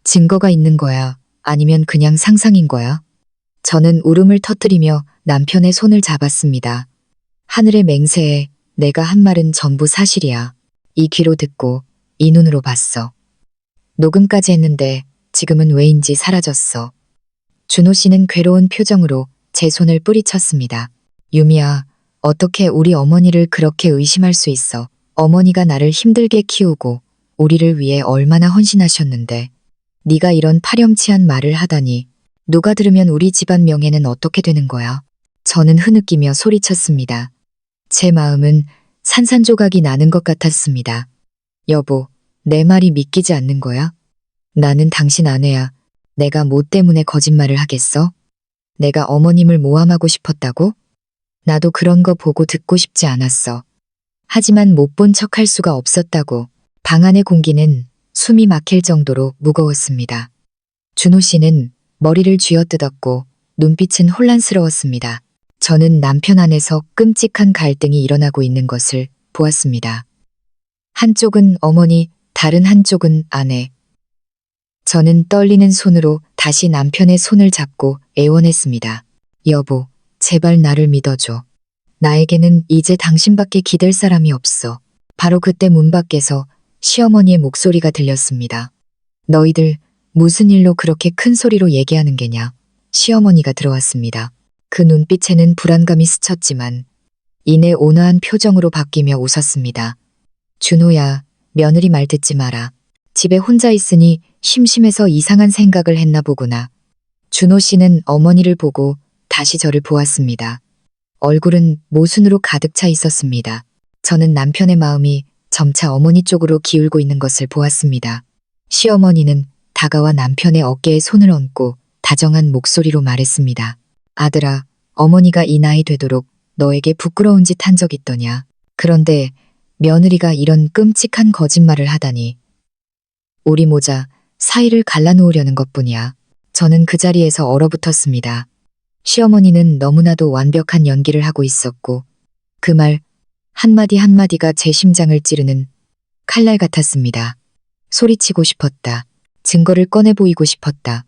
증거가 있는 거야? 아니면 그냥 상상인 거야? 저는 울음을 터뜨리며 남편의 손을 잡았습니다. 하늘의 맹세에 내가 한 말은 전부 사실이야. 이 귀로 듣고 이 눈으로 봤어. 녹음까지 했는데 지금은 왜인지 사라졌어. 준호 씨는 괴로운 표정으로 제 손을 뿌리쳤습니다. 유미야, 어떻게 우리 어머니를 그렇게 의심할 수 있어? 어머니가 나를 힘들게 키우고 우리를 위해 얼마나 헌신하셨는데 네가 이런 파렴치한 말을 하다니. 누가 들으면 우리 집안 명예는 어떻게 되는 거야? 저는 흐느끼며 소리쳤습니다. 제 마음은 산산조각이 나는 것 같았습니다. 여보, 내 말이 믿기지 않는 거야? 나는 당신 아내야. 내가 뭐 때문에 거짓말을 하겠어? 내가 어머님을 모함하고 싶었다고? 나도 그런 거 보고 듣고 싶지 않았어. 하지만 못 본 척할 수가 없었다고. 방 안의 공기는 숨이 막힐 정도로 무거웠습니다. 준호 씨는 머리를 쥐어뜯었고 눈빛은 혼란스러웠습니다. 저는 남편 안에서 끔찍한 갈등이 일어나고 있는 것을 보았습니다. 한쪽은 어머니, 다른 한쪽은 아내. 저는 떨리는 손으로 다시 남편의 손을 잡고 애원했습니다. 여보, 제발 나를 믿어줘. 나에게는 이제 당신밖에 기댈 사람이 없어. 바로 그때 문 밖에서 시어머니의 목소리가 들렸습니다. 너희들 무슨 일로 그렇게 큰 소리로 얘기하는 게냐. 시어머니가 들어왔습니다. 그 눈빛에는 불안감이 스쳤지만 이내 온화한 표정으로 바뀌며 웃었습니다. 준호야, 며느리 말 듣지 마라. 집에 혼자 있으니 심심해서 이상한 생각을 했나 보구나. 준호 씨는 어머니를 보고 다시 저를 보았습니다. 얼굴은 모순으로 가득 차 있었습니다. 저는 남편의 마음이 점차 어머니 쪽으로 기울고 있는 것을 보았습니다. 시어머니는 다가와 남편의 어깨에 손을 얹고 다정한 목소리로 말했습니다. 아들아, 어머니가 이 나이 되도록 너에게 부끄러운 짓 한 적 있더냐. 그런데 며느리가 이런 끔찍한 거짓말을 하다니. 우리 모자 사이를 갈라놓으려는 것뿐이야. 저는 그 자리에서 얼어붙었습니다. 시어머니는 너무나도 완벽한 연기를 하고 있었고 그 말 한마디 한마디가 제 심장을 찌르는 칼날 같았습니다. 소리치고 싶었다. 증거를 꺼내 보이고 싶었다.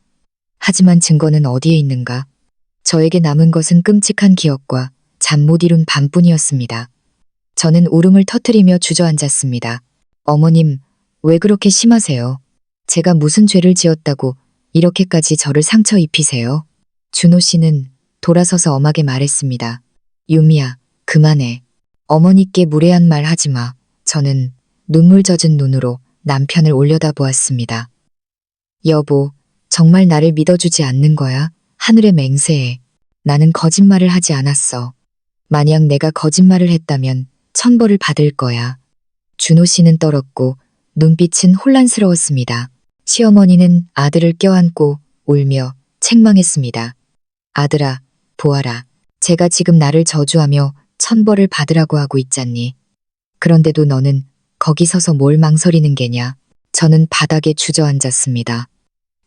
하지만 증거는 어디에 있는가? 저에게 남은 것은 끔찍한 기억과 잠 못 이룬 밤뿐이었습니다. 저는 울음을 터뜨리며 주저앉았습니다. 어머님, 왜 그렇게 심하세요? 제가 무슨 죄를 지었다고 이렇게까지 저를 상처 입히세요? 준호 씨는 돌아서서 엄하게 말했습니다. 유미야, 그만해. 어머니께 무례한 말 하지 마. 저는 눈물 젖은 눈으로 남편을 올려다보았습니다. 여보, 정말 나를 믿어주지 않는 거야? 하늘에 맹세해. 나는 거짓말을 하지 않았어. 만약 내가 거짓말을 했다면 천벌을 받을 거야. 준호 씨는 떨었고 눈빛은 혼란스러웠습니다. 시어머니는 아들을 껴안고 울며 책망했습니다. 아들아, 보아라. 제가 지금 나를 저주하며 천벌을 받으라고 하고 있잖니. 그런데도 너는 거기 서서 뭘 망설이는 게냐. 저는 바닥에 주저앉았습니다.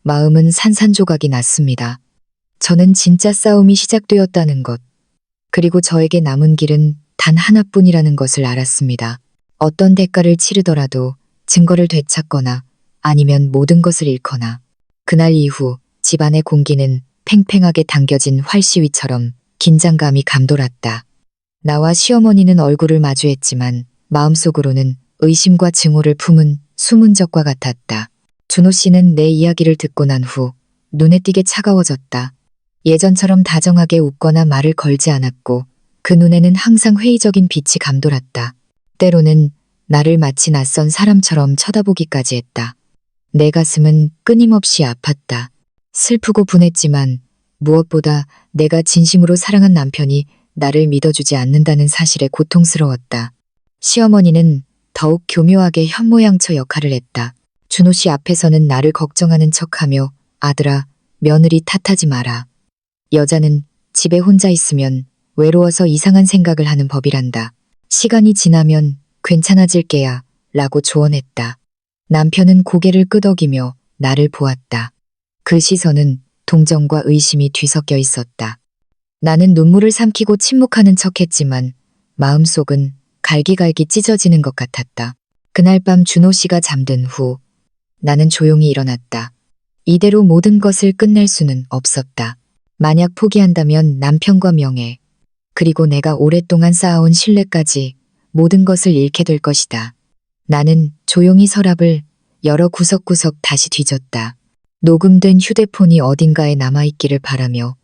마음은 산산조각이 났습니다. 저는 진짜 싸움이 시작되었다는 것, 그리고 저에게 남은 길은 단 하나뿐이라는 것을 알았습니다. 어떤 대가를 치르더라도 증거를 되찾거나 아니면 모든 것을 잃거나. 그날 이후 집안의 공기는 팽팽하게 당겨진 활시위처럼 긴장감이 감돌았다. 나와 시어머니는 얼굴을 마주했지만 마음속으로는 의심과 증오를 품은 숨은 적과 같았다. 준호 씨는 내 이야기를 듣고 난 후 눈에 띄게 차가워졌다. 예전처럼 다정하게 웃거나 말을 걸지 않았고 그 눈에는 항상 회의적인 빛이 감돌았다. 때로는 나를 마치 낯선 사람처럼 쳐다보기까지 했다. 내 가슴은 끊임없이 아팠다. 슬프고 분했지만 무엇보다 내가 진심으로 사랑한 남편이 나를 믿어주지 않는다는 사실에 고통스러웠다. 시어머니는 더욱 교묘하게 현모양처 역할을 했다. 준호 씨 앞에서는 나를 걱정하는 척하며 아들아, 며느리 탓하지 마라. 여자는 집에 혼자 있으면 외로워서 이상한 생각을 하는 법이란다. 시간이 지나면 괜찮아질 게야 라고 조언했다. 남편은 고개를 끄덕이며 나를 보았다. 그 시선은 동정과 의심이 뒤섞여 있었다. 나는 눈물을 삼키고 침묵하는 척했지만 마음속은 갈기갈기 찢어지는 것 같았다. 그날 밤 준호 씨가 잠든 후 나는 조용히 일어났다. 이대로 모든 것을 끝낼 수는 없었다. 만약 포기한다면 남편과 명예, 그리고 내가 오랫동안 쌓아온 신뢰까지 모든 것을 잃게 될 것이다. 나는 조용히 서랍을 여러 구석구석 다시 뒤졌다. 녹음된 휴대폰이 어딘가에 남아있기를 바라며.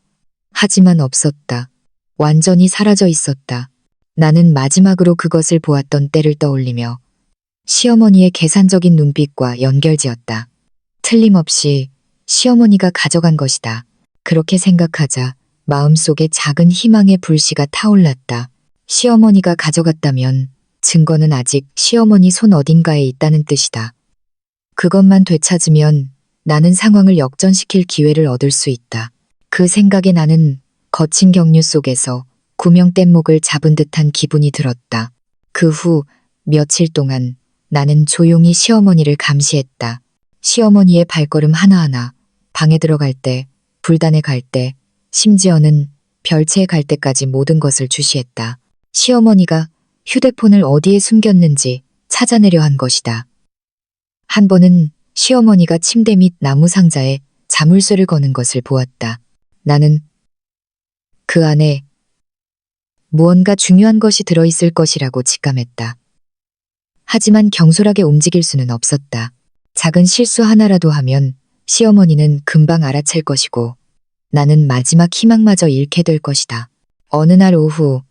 하지만 없었다. 완전히 사라져 있었다. 나는 마지막으로 그것을 보았던 때를 떠올리며 시어머니의 계산적인 눈빛과 연결지었다. 틀림없이 시어머니가 가져간 것이다. 그렇게 생각하자 마음속에 작은 희망의 불씨가 타올랐다. 시어머니가 가져갔다면 증거는 아직 시어머니 손 어딘가에 있다는 뜻이다. 그것만 되찾으면 나는 상황을 역전시킬 기회를 얻을 수 있다. 그 생각에 나는 거친 경류 속에서 구명 뗏목을 잡은 듯한 기분이 들었다. 그 후 며칠 동안 나는 조용히 시어머니를 감시했다. 시어머니의 발걸음 하나하나, 방에 들어갈 때, 불단에 갈 때, 심지어는 별채에 갈 때까지 모든 것을 주시했다. 시어머니가 휴대폰을 어디에 숨겼는지 찾아내려 한 것이다. 한 번은 시어머니가 침대 밑 나무 상자에 자물쇠를 거는 것을 보았다. 나는 그 안에 무언가 중요한 것이 들어있을 것이라고 직감했다. 하지만 경솔하게 움직일 수는 없었다. 작은 실수 하나라도 하면 시어머니는 금방 알아챌 것이고 나는 마지막 희망마저 잃게 될 것이다. 어느 날 오후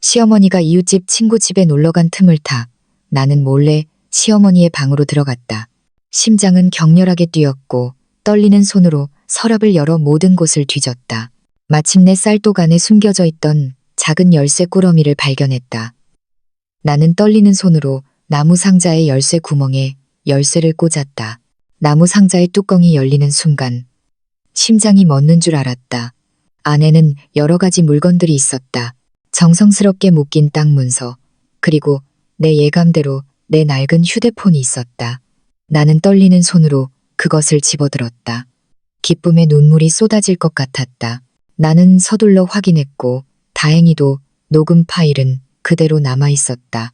시어머니가 이웃집 친구 집에 놀러간 틈을 타 나는 몰래 시어머니의 방으로 들어갔다. 심장은 격렬하게 뛰었고 떨리는 손으로 서랍을 열어 모든 곳을 뒤졌다. 마침내 쌀독 안에 숨겨져 있던 작은 열쇠 꾸러미를 발견했다. 나는 떨리는 손으로 나무 상자의 열쇠 구멍에 열쇠를 꽂았다. 나무 상자의 뚜껑이 열리는 순간 심장이 멎는 줄 알았다. 안에는 여러 가지 물건들이 있었다. 정성스럽게 묶인 땅 문서, 그리고 내 예감대로 내 낡은 휴대폰이 있었다. 나는 떨리는 손으로 그것을 집어들었다. 기쁨의 눈물이 쏟아질 것 같았다. 나는 서둘러 확인했고 다행히도 녹음 파일은 그대로 남아 있었다.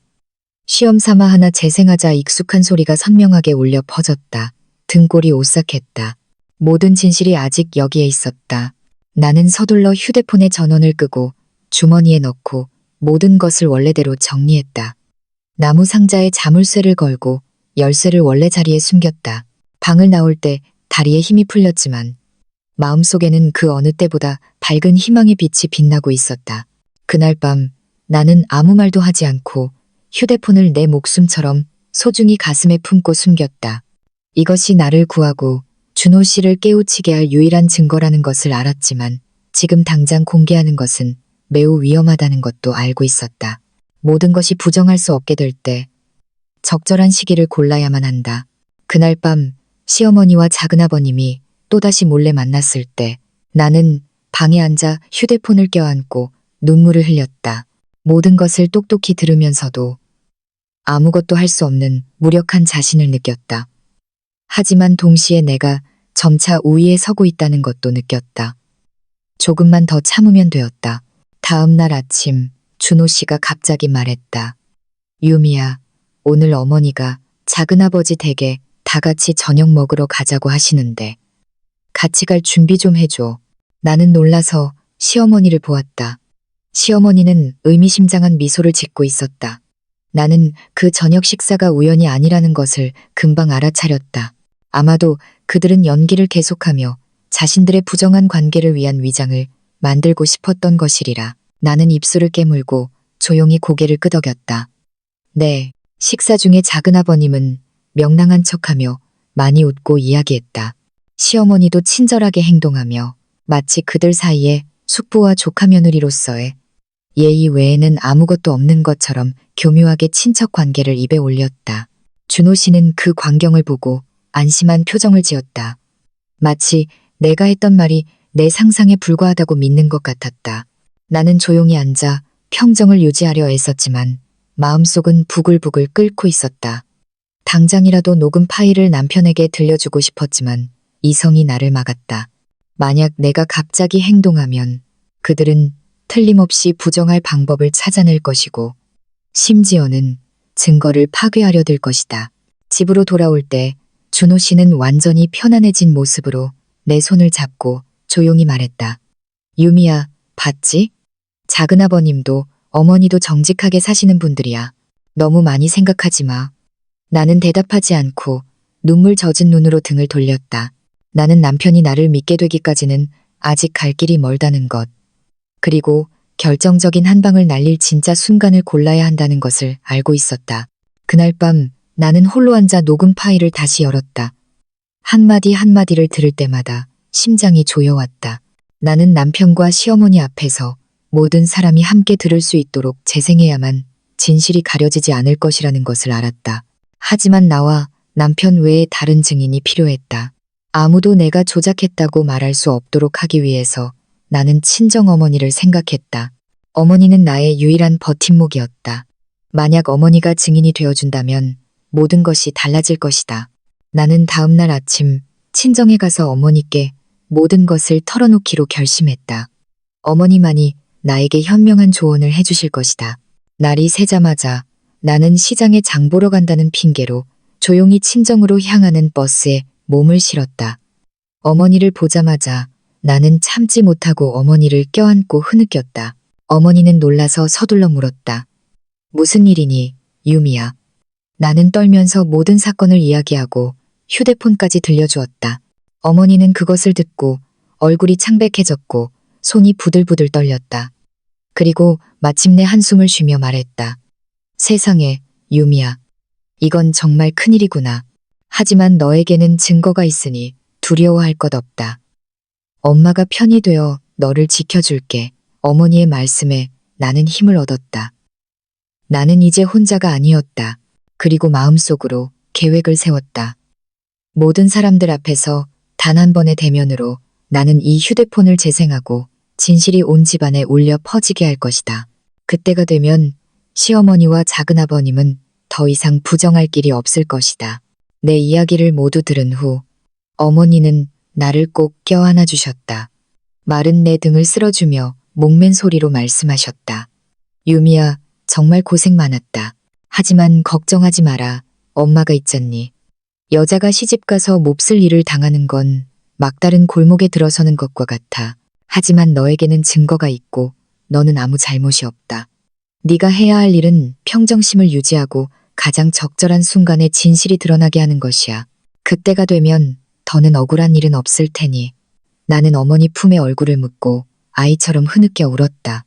시험 삼아 하나 재생하자 익숙한 소리가 선명하게 울려 퍼졌다. 등골이 오싹했다. 모든 진실이 아직 여기에 있었다. 나는 서둘러 휴대폰의 전원을 끄고 주머니에 넣고 모든 것을 원래대로 정리했다. 나무 상자에 자물쇠를 걸고 열쇠를 원래 자리에 숨겼다. 방을 나올 때 다리에 힘이 풀렸지만 마음속에는 그 어느 때보다 밝은 희망의 빛이 빛나고 있었다. 그날 밤 나는 아무 말도 하지 않고 휴대폰을 내 목숨처럼 소중히 가슴에 품고 숨겼다. 이것이 나를 구하고 준호 씨를 깨우치게 할 유일한 증거라는 것을 알았지만 지금 당장 공개하는 것은 매우 위험하다는 것도 알고 있었다. 모든 것이 부정할 수 없게 될 때 적절한 시기를 골라야만 한다. 그날 밤 시어머니와 작은아버님이 또다시 몰래 만났을 때 나는 방에 앉아 휴대폰을 껴안고 눈물을 흘렸다. 모든 것을 똑똑히 들으면서도 아무것도 할 수 없는 무력한 자신을 느꼈다. 하지만 동시에 내가 점차 우위에 서고 있다는 것도 느꼈다. 조금만 더 참으면 되었다. 다음 날 아침 준호 씨가 갑자기 말했다. 유미야, 오늘 어머니가 작은아버지 댁에 다 같이 저녁 먹으러 가자고 하시는데 같이 갈 준비 좀 해줘. 나는 놀라서 시어머니를 보았다. 시어머니는 의미심장한 미소를 짓고 있었다. 나는 그 저녁 식사가 우연이 아니라는 것을 금방 알아차렸다. 아마도 그들은 연기를 계속하며 자신들의 부정한 관계를 위한 위장을 만들고 싶었던 것이리라. 나는 입술을 깨물고 조용히 고개를 끄덕였다. 네, 식사 중에 작은아버님은 명랑한 척하며 많이 웃고 이야기했다. 시어머니도 친절하게 행동하며 마치 그들 사이에 숙부와 조카 며느리로서의 예의 외에는 아무것도 없는 것처럼 교묘하게 친척 관계를 입에 올렸다. 준호 씨는 그 광경을 보고 안심한 표정을 지었다. 마치 내가 했던 말이 내 상상에 불과하다고 믿는 것 같았다. 나는 조용히 앉아 평정을 유지하려 애썼지만 마음속은 부글부글 끓고 있었다. 당장이라도 녹음 파일을 남편에게 들려주고 싶었지만 이성이 나를 막았다. 만약 내가 갑자기 행동하면 그들은 틀림없이 부정할 방법을 찾아낼 것이고 심지어는 증거를 파괴하려 들 것이다. 집으로 돌아올 때 준호 씨는 완전히 편안해진 모습으로 내 손을 잡고 조용히 말했다. 유미야, 봤지? 작은아버님도 어머니도 정직하게 사시는 분들이야. 너무 많이 생각하지 마. 나는 대답하지 않고 눈물 젖은 눈으로 등을 돌렸다. 나는 남편이 나를 믿게 되기까지는 아직 갈 길이 멀다는 것. 그리고 결정적인 한 방을 날릴 진짜 순간을 골라야 한다는 것을 알고 있었다. 그날 밤 나는 홀로 앉아 녹음 파일을 다시 열었다. 한마디 한마디를 들을 때마다 심장이 조여왔다. 나는 남편과 시어머니 앞에서 모든 사람이 함께 들을 수 있도록 재생해야만 진실이 가려지지 않을 것이라는 것을 알았다. 하지만 나와 남편 외에 다른 증인이 필요했다. 아무도 내가 조작했다고 말할 수 없도록 하기 위해서 나는 친정어머니를 생각했다. 어머니는 나의 유일한 버팀목이었다. 만약 어머니가 증인이 되어준다면 모든 것이 달라질 것이다. 나는 다음 날 아침 친정에 가서 어머니께 모든 것을 털어놓기로 결심했다. 어머니만이 나에게 현명한 조언을 해주실 것이다. 날이 새자마자 나는 시장에 장 보러 간다는 핑계로 조용히 친정으로 향하는 버스에 몸을 실었다. 어머니를 보자마자 나는 참지 못하고 어머니를 껴안고 흐느꼈다. 어머니는 놀라서 서둘러 물었다. 무슨 일이니, 유미야? 나는 떨면서 모든 사건을 이야기하고 휴대폰까지 들려주었다. 어머니는 그것을 듣고 얼굴이 창백해졌고 손이 부들부들 떨렸다. 그리고 마침내 한숨을 쉬며 말했다. 세상에, 유미야. 이건 정말 큰일이구나. 하지만 너에게는 증거가 있으니 두려워할 것 없다. 엄마가 편이 되어 너를 지켜줄게. 어머니의 말씀에 나는 힘을 얻었다. 나는 이제 혼자가 아니었다. 그리고 마음속으로 계획을 세웠다. 모든 사람들 앞에서 단 한 번의 대면으로 나는 이 휴대폰을 재생하고 진실이 온 집안에 울려 퍼지게 할 것이다. 그때가 되면 시어머니와 작은아버님은 더 이상 부정할 길이 없을 것이다. 내 이야기를 모두 들은 후 어머니는 나를 꼭 껴안아 주셨다. 마른 내 등을 쓸어주며 목맨 소리로 말씀하셨다. 유미야, 정말 고생 많았다. 하지만 걱정하지 마라. 엄마가 있잖니. 여자가 시집가서 몹쓸 일을 당하는 건 막다른 골목에 들어서는 것과 같아. 하지만 너에게는 증거가 있고 너는 아무 잘못이 없다. 네가 해야 할 일은 평정심을 유지하고 가장 적절한 순간에 진실이 드러나게 하는 것이야. 그때가 되면 더는 억울한 일은 없을 테니. 나는 어머니 품에 얼굴을 묻고 아이처럼 흐느껴 울었다.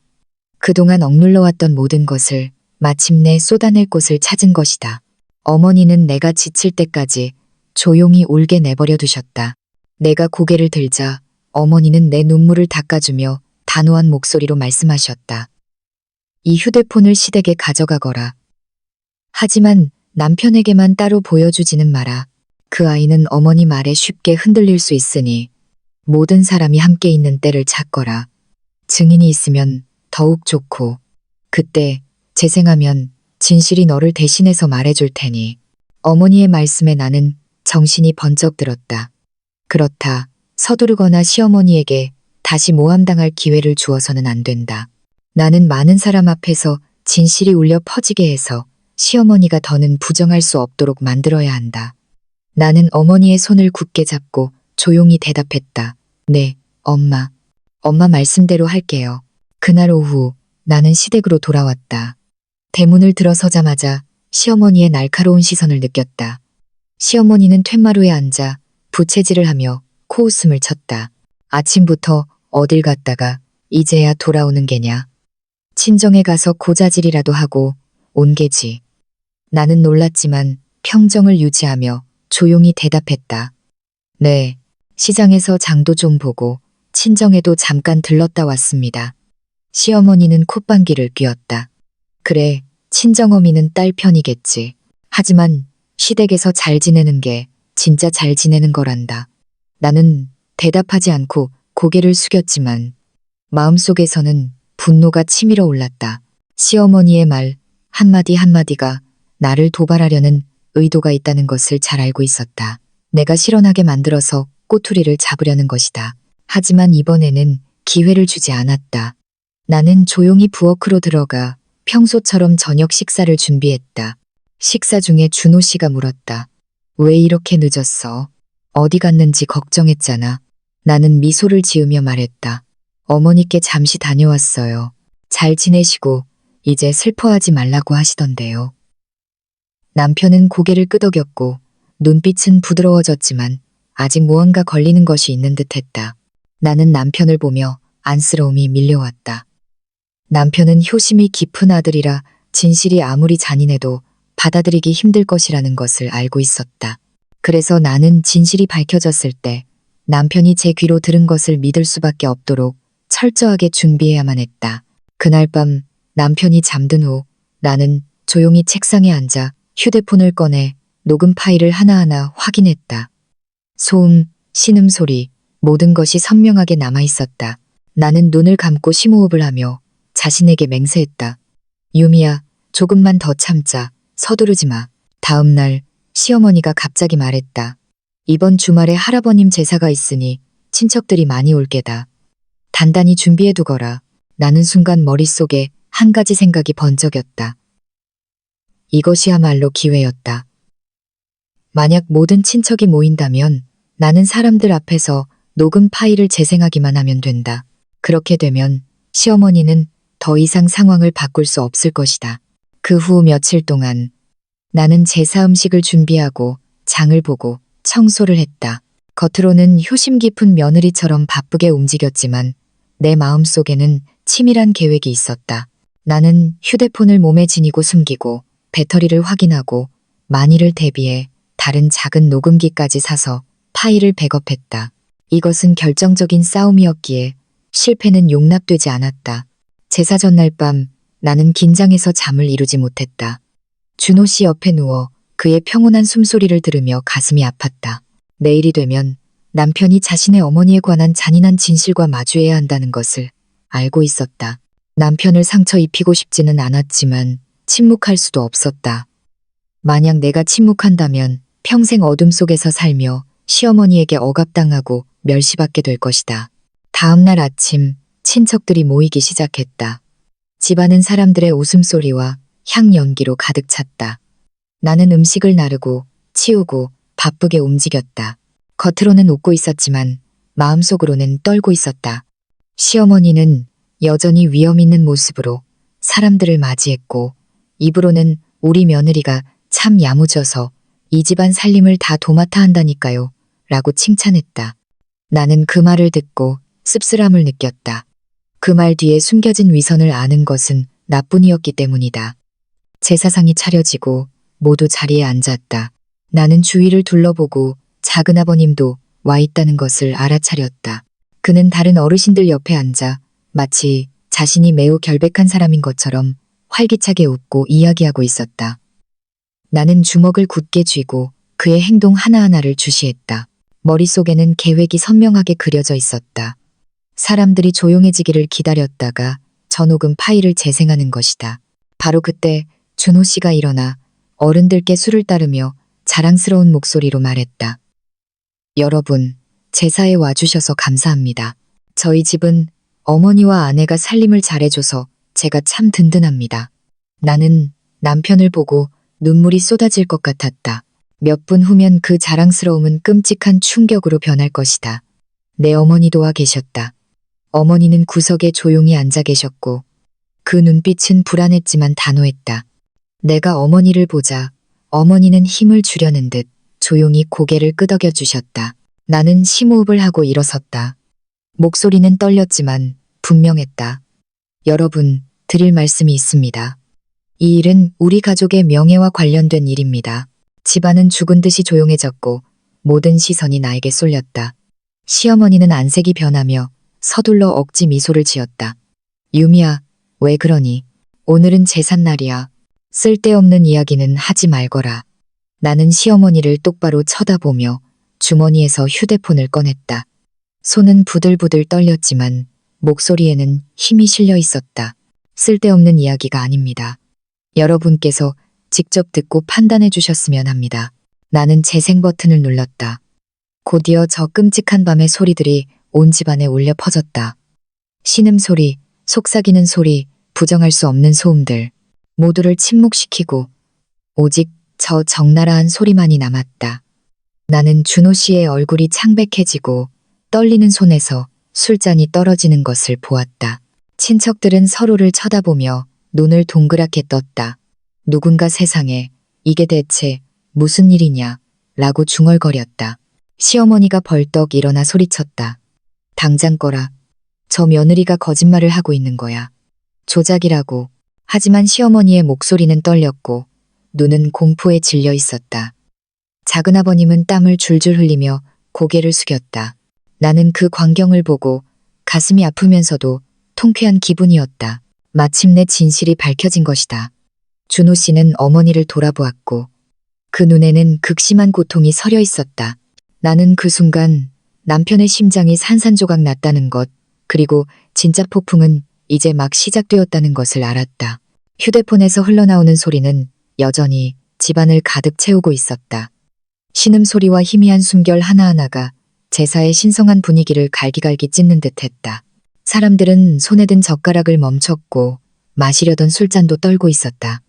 그동안 억눌러왔던 모든 것을 마침내 쏟아낼 곳을 찾은 것이다. 어머니는 내가 지칠 때까지 조용히 울게 내버려 두셨다. 내가 고개를 들자 어머니는 내 눈물을 닦아주며 단호한 목소리로 말씀하셨다. 이 휴대폰을 시댁에 가져가거라. 하지만 남편에게만 따로 보여주지는 마라. 그 아이는 어머니 말에 쉽게 흔들릴 수 있으니 모든 사람이 함께 있는 때를 찾거라. 증인이 있으면 더욱 좋고 그때 재생하면 진실이 너를 대신해서 말해줄 테니. 어머니의 말씀에 나는 정신이 번쩍 들었다. 그렇다. 서두르거나 시어머니에게 다시 모함당할 기회를 주어서는 안 된다. 나는 많은 사람 앞에서 진실이 울려 퍼지게 해서 시어머니가 더는 부정할 수 없도록 만들어야 한다. 나는 어머니의 손을 굳게 잡고 조용히 대답했다. 네, 엄마. 엄마 말씀대로 할게요. 그날 오후 나는 시댁으로 돌아왔다. 대문을 들어서자마자 시어머니의 날카로운 시선을 느꼈다. 시어머니는 툇마루에 앉아 부채질을 하며 코웃음을 쳤다. 아침부터 어딜 갔다가 이제야 돌아오는 게냐. 친정에 가서 고자질이라도 하고 온 게지. 나는 놀랐지만 평정을 유지하며 조용히 대답했다. 네, 시장에서 장도 좀 보고 친정에도 잠깐 들렀다 왔습니다. 시어머니는 콧방귀를 뀌었다. 그래, 친정어미는 딸 편이겠지. 하지만 시댁에서 잘 지내는 게 진짜 잘 지내는 거란다. 나는 대답하지 않고 고개를 숙였지만 마음속에서는 분노가 치밀어 올랐다. 시어머니의 말 한마디 한마디가 나를 도발하려는 의도가 있다는 것을 잘 알고 있었다. 내가 실언하게 만들어서 꼬투리를 잡으려는 것이다. 하지만 이번에는 기회를 주지 않았다. 나는 조용히 부엌으로 들어가 평소처럼 저녁 식사를 준비했다. 식사 중에 준호 씨가 물었다. 왜 이렇게 늦었어? 어디 갔는지 걱정했잖아. 나는 미소를 지으며 말했다. 어머니께 잠시 다녀왔어요. 잘 지내시고 이제 슬퍼하지 말라고 하시던데요. 남편은 고개를 끄덕였고 눈빛은 부드러워졌지만 아직 무언가 걸리는 것이 있는 듯했다. 나는 남편을 보며 안쓰러움이 밀려왔다. 남편은 효심이 깊은 아들이라 진실이 아무리 잔인해도 받아들이기 힘들 것이라는 것을 알고 있었다. 그래서 나는 진실이 밝혀졌을 때 남편이 제 귀로 들은 것을 믿을 수밖에 없도록 철저하게 준비해야만 했다. 그날 밤 남편이 잠든 후 나는 조용히 책상에 앉아 휴대폰을 꺼내 녹음 파일을 하나하나 확인했다. 소음, 신음소리, 모든 것이 선명하게 남아있었다. 나는 눈을 감고 심호흡을 하며 자신에게 맹세했다. 유미야, 조금만 더 참자. 서두르지 마. 다음 날 시어머니가 갑자기 말했다. 이번 주말에 할아버님 제사가 있으니 친척들이 많이 올 게다. 단단히 준비해두거라. 나는 순간 머릿속에 한 가지 생각이 번쩍였다. 이것이야말로 기회였다. 만약 모든 친척이 모인다면 나는 사람들 앞에서 녹음 파일을 재생하기만 하면 된다. 그렇게 되면 시어머니는 더 이상 상황을 바꿀 수 없을 것이다. 그 후 며칠 동안 나는 제사 음식을 준비하고 장을 보고 청소를 했다. 겉으로는 효심 깊은 며느리처럼 바쁘게 움직였지만 내 마음속에는 치밀한 계획이 있었다. 나는 휴대폰을 몸에 지니고 숨기고 배터리를 확인하고 만일을 대비해 다른 작은 녹음기까지 사서 파일을 백업했다. 이것은 결정적인 싸움이었기에 실패는 용납되지 않았다. 제사 전날 밤 나는 긴장해서 잠을 이루지 못했다. 준호 씨 옆에 누워 그의 평온한 숨소리를 들으며 가슴이 아팠다. 내일이 되면 남편이 자신의 어머니에 관한 잔인한 진실과 마주해야 한다는 것을 알고 있었다. 남편을 상처 입히고 싶지는 않았지만 침묵할 수도 없었다. 만약 내가 침묵한다면 평생 어둠 속에서 살며 시어머니에게 억압당하고 멸시받게 될 것이다. 다음 날 아침 친척들이 모이기 시작했다. 집안은 사람들의 웃음소리와 향연기로 가득 찼다. 나는 음식을 나르고 치우고 바쁘게 움직였다. 겉으로는 웃고 있었지만 마음속으로는 떨고 있었다. 시어머니는 여전히 위험 있는 모습으로 사람들을 맞이했고 입으로는 우리 며느리가 참 야무져서 이 집안 살림을 다 도맡아 한다니까요 라고 칭찬했다. 나는 그 말을 듣고 씁쓸함을 느꼈다. 그 말 뒤에 숨겨진 위선을 아는 것은 나뿐이었기 때문이다. 제사상이 차려지고 모두 자리에 앉았다. 나는 주위를 둘러보고 작은아버님도 와 있다는 것을 알아차렸다. 그는 다른 어르신들 옆에 앉아 마치 자신이 매우 결백한 사람인 것처럼 활기차게 웃고 이야기하고 있었다. 나는 주먹을 굳게 쥐고 그의 행동 하나하나를 주시했다. 머릿속에는 계획이 선명하게 그려져 있었다. 사람들이 조용해지기를 기다렸다가 전녹음 파일을 재생하는 것이다. 바로 그때 준호 씨가 일어나 어른들께 술을 따르며 자랑스러운 목소리로 말했다. 여러분, 제사에 와주셔서 감사합니다. 저희 집은 어머니와 아내가 살림을 잘해줘서 제가 참 든든합니다. 나는 남편을 보고 눈물이 쏟아질 것 같았다. 몇 분 후면 그 자랑스러움은 끔찍한 충격으로 변할 것이다. 내 어머니도 와 계셨다. 어머니는 구석에 조용히 앉아 계셨고 그 눈빛은 불안했지만 단호했다. 내가 어머니를 보자 어머니는 힘을 주려는 듯 조용히 고개를 끄덕여 주셨다. 나는 심호흡을 하고 일어섰다. 목소리는 떨렸지만 분명했다. 여러분, 드릴 말씀이 있습니다. 이 일은 우리 가족의 명예와 관련된 일입니다. 집안은 죽은 듯이 조용해졌고 모든 시선이 나에게 쏠렸다. 시어머니는 안색이 변하며 서둘러 억지 미소를 지었다. 유미야, 왜 그러니? 오늘은 제삿날이야. 쓸데없는 이야기는 하지 말거라. 나는 시어머니를 똑바로 쳐다보며 주머니에서 휴대폰을 꺼냈다. 손은 부들부들 떨렸지만 목소리에는 힘이 실려 있었다. 쓸데없는 이야기가 아닙니다. 여러분께서 직접 듣고 판단해 주셨으면 합니다. 나는 재생 버튼을 눌렀다. 곧이어 저 끔찍한 밤의 소리들이 온 집안에 울려 퍼졌다. 신음소리, 속삭이는 소리, 부정할 수 없는 소음들, 모두를 침묵시키고 오직 저 적나라한 소리만이 남았다. 나는 준호 씨의 얼굴이 창백해지고 떨리는 손에서 술잔이 떨어지는 것을 보았다. 친척들은 서로를 쳐다보며 눈을 동그랗게 떴다. 누군가 세상에 이게 대체 무슨 일이냐 라고 중얼거렸다. 시어머니가 벌떡 일어나 소리쳤다. 당장 꺼라. 저 며느리가 거짓말을 하고 있는 거야. 조작이라고. 하지만 시어머니의 목소리는 떨렸고 눈은 공포에 질려 있었다. 작은아버님은 땀을 줄줄 흘리며 고개를 숙였다. 나는 그 광경을 보고 가슴이 아프면서도 통쾌한 기분이었다. 마침내 진실이 밝혀진 것이다. 준호 씨는 어머니를 돌아보았고 그 눈에는 극심한 고통이 서려 있었다. 나는 그 순간 남편의 심장이 산산조각 났다는 것, 그리고 진짜 폭풍은 이제 막 시작되었다는 것을 알았다. 휴대폰에서 흘러나오는 소리는 여전히 집안을 가득 채우고 있었다. 신음소리와 희미한 숨결 하나하나가 제사의 신성한 분위기를 갈기갈기 찢는 듯했다. 사람들은 손에 든 젓가락을 멈췄고 마시려던 술잔도 떨고 있었다.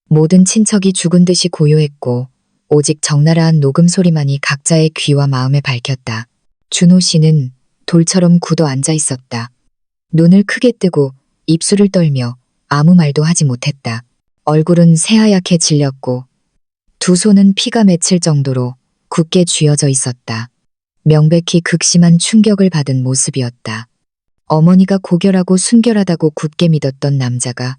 모든 친척이 죽은 듯이 고요했고 오직 적나라한 녹음 소리만이 각자의 귀와 마음에 밝혔다. 준호 씨는 돌처럼 굳어 앉아 있었다. 눈을 크게 뜨고 입술을 떨며 아무 말도 하지 못했다. 얼굴은 새하얗게 질렸고 두 손은 피가 맺힐 정도로 굳게 쥐어져 있었다. 명백히 극심한 충격을 받은 모습이었다. 어머니가 고결하고 순결하다고 굳게 믿었던 남자가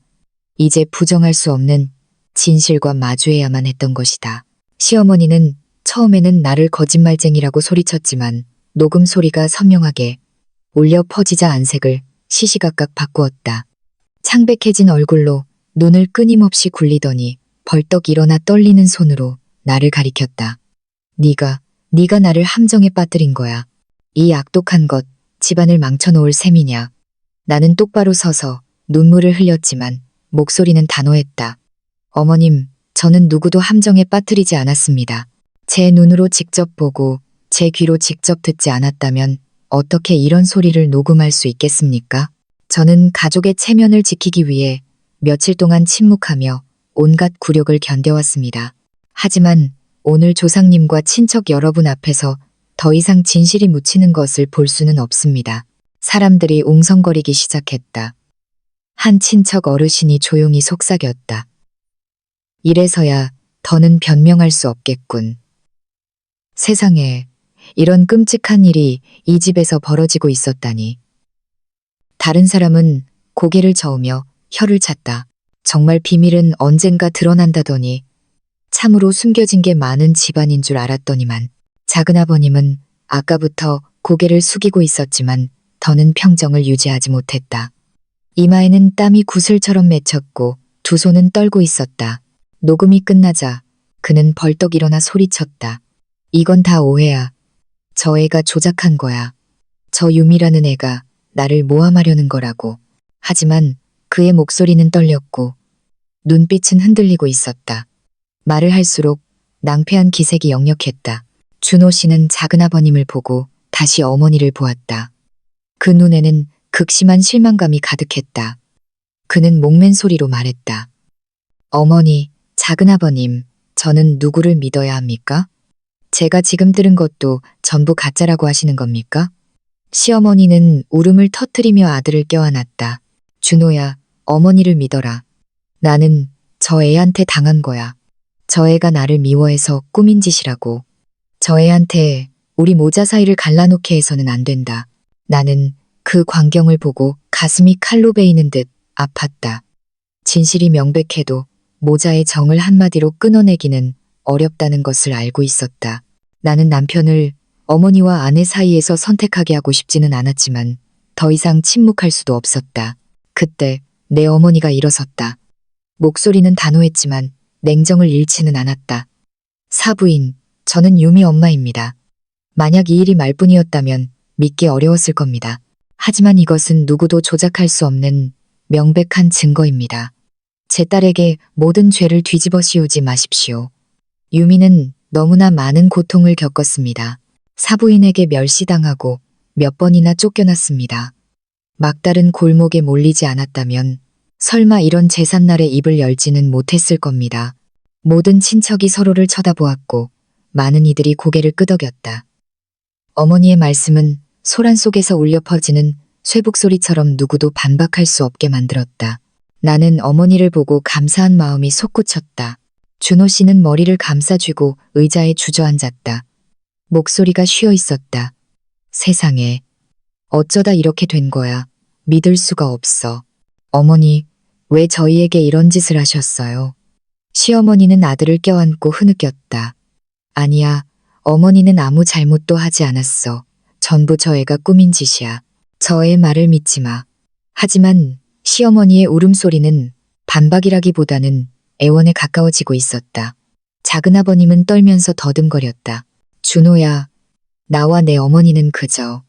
이제 부정할 수 없는 진실과 마주해야만 했던 것이다. 시어머니는 처음에는 나를 거짓말쟁이라고 소리쳤지만 녹음 소리가 선명하게 울려 퍼지자 안색을 시시각각 바꾸었다. 창백해진 얼굴로 눈을 끊임없이 굴리더니 벌떡 일어나 떨리는 손으로 나를 가리켰다. 네가 나를 함정에 빠뜨린 거야. 이 악독한 것, 집안을 망쳐놓을 셈이냐. 나는 똑바로 서서 눈물을 흘렸지만 목소리는 단호했다. 어머님, 저는 누구도 함정에 빠뜨리지 않았습니다. 제 눈으로 직접 보고 제 귀로 직접 듣지 않았다면 어떻게 이런 소리를 녹음할 수 있겠습니까? 저는 가족의 체면을 지키기 위해 며칠 동안 침묵하며 온갖 굴욕을 견뎌왔습니다. 하지만 오늘 조상님과 친척 여러분 앞에서 더 이상 진실이 묻히는 것을 볼 수는 없습니다. 사람들이 웅성거리기 시작했다. 한 친척 어르신이 조용히 속삭였다. 이래서야 더는 변명할 수 없겠군. 세상에 이런 끔찍한 일이 이 집에서 벌어지고 있었다니. 다른 사람은 고개를 저으며 혀를 찼다. 정말 비밀은 언젠가 드러난다더니 참으로 숨겨진 게 많은 집안인 줄 알았더니만. 작은아버님은 아까부터 고개를 숙이고 있었지만 더는 평정을 유지하지 못했다. 이마에는 땀이 구슬처럼 맺혔고 두 손은 떨고 있었다. 녹음이 끝나자 그는 벌떡 일어나 소리쳤다. 이건 다 오해야. 저 애가 조작한 거야. 저 유미라는 애가 나를 모함하려는 거라고. 하지만 그의 목소리는 떨렸고 눈빛은 흔들리고 있었다. 말을 할수록 낭패한 기색이 역력했다. 준호 씨는 작은아버님을 보고 다시 어머니를 보았다. 그 눈에는 극심한 실망감이 가득했다. 그는 목맨 소리로 말했다. 어머니, 작은아버님, 저는 누구를 믿어야 합니까? 제가 지금 들은 것도 전부 가짜라고 하시는 겁니까? 시어머니는 울음을 터뜨리며 아들을 껴안았다. 준호야, 어머니를 믿어라. 나는 저 애한테 당한 거야. 저 애가 나를 미워해서 꾸민 짓이라고. 저 애한테 우리 모자 사이를 갈라놓게 해서는 안 된다. 나는 그 광경을 보고 가슴이 칼로 베이는 듯 아팠다. 진실이 명백해도 모자의 정을 한마디로 끊어내기는 어렵다는 것을 알고 있었다. 나는 남편을 어머니와 아내 사이에서 선택하게 하고 싶지는 않았지만 더 이상 침묵할 수도 없었다. 그때 내 어머니가 일어섰다. 목소리는 단호했지만 냉정을 잃지는 않았다. 사부인, 저는 유미 엄마입니다. 만약 이 일이 말뿐이었다면 믿기 어려웠을 겁니다. 하지만 이것은 누구도 조작할 수 없는 명백한 증거입니다. 제 딸에게 모든 죄를 뒤집어 씌우지 마십시오. 유미는 너무나 많은 고통을 겪었습니다. 사부인에게 멸시당하고 몇 번이나 쫓겨났습니다. 막다른 골목에 몰리지 않았다면 설마 이런 제삿날에 입을 열지는 못했을 겁니다. 모든 친척이 서로를 쳐다보았고 많은 이들이 고개를 끄덕였다. 어머니의 말씀은 소란 속에서 울려 퍼지는 쇠북소리처럼 누구도 반박할 수 없게 만들었다. 나는 어머니를 보고 감사한 마음이 솟구쳤다. 준호 씨는 머리를 감싸쥐고 의자에 주저앉았다. 목소리가 쉬어 있었다. 세상에, 어쩌다 이렇게 된 거야. 믿을 수가 없어. 어머니, 왜 저희에게 이런 짓을 하셨어요? 시어머니는 아들을 껴안고 흐느꼈다. 아니야, 어머니는 아무 잘못도 하지 않았어. 전부 저 애가 꾸민 짓이야. 저 애 말을 믿지 마. 하지만 시어머니의 울음소리는 반박이라기보다는 애원에 가까워지고 있었다. 작은아버님은 떨면서 더듬거렸다. 준호야, 나와 내 어머니는 그저.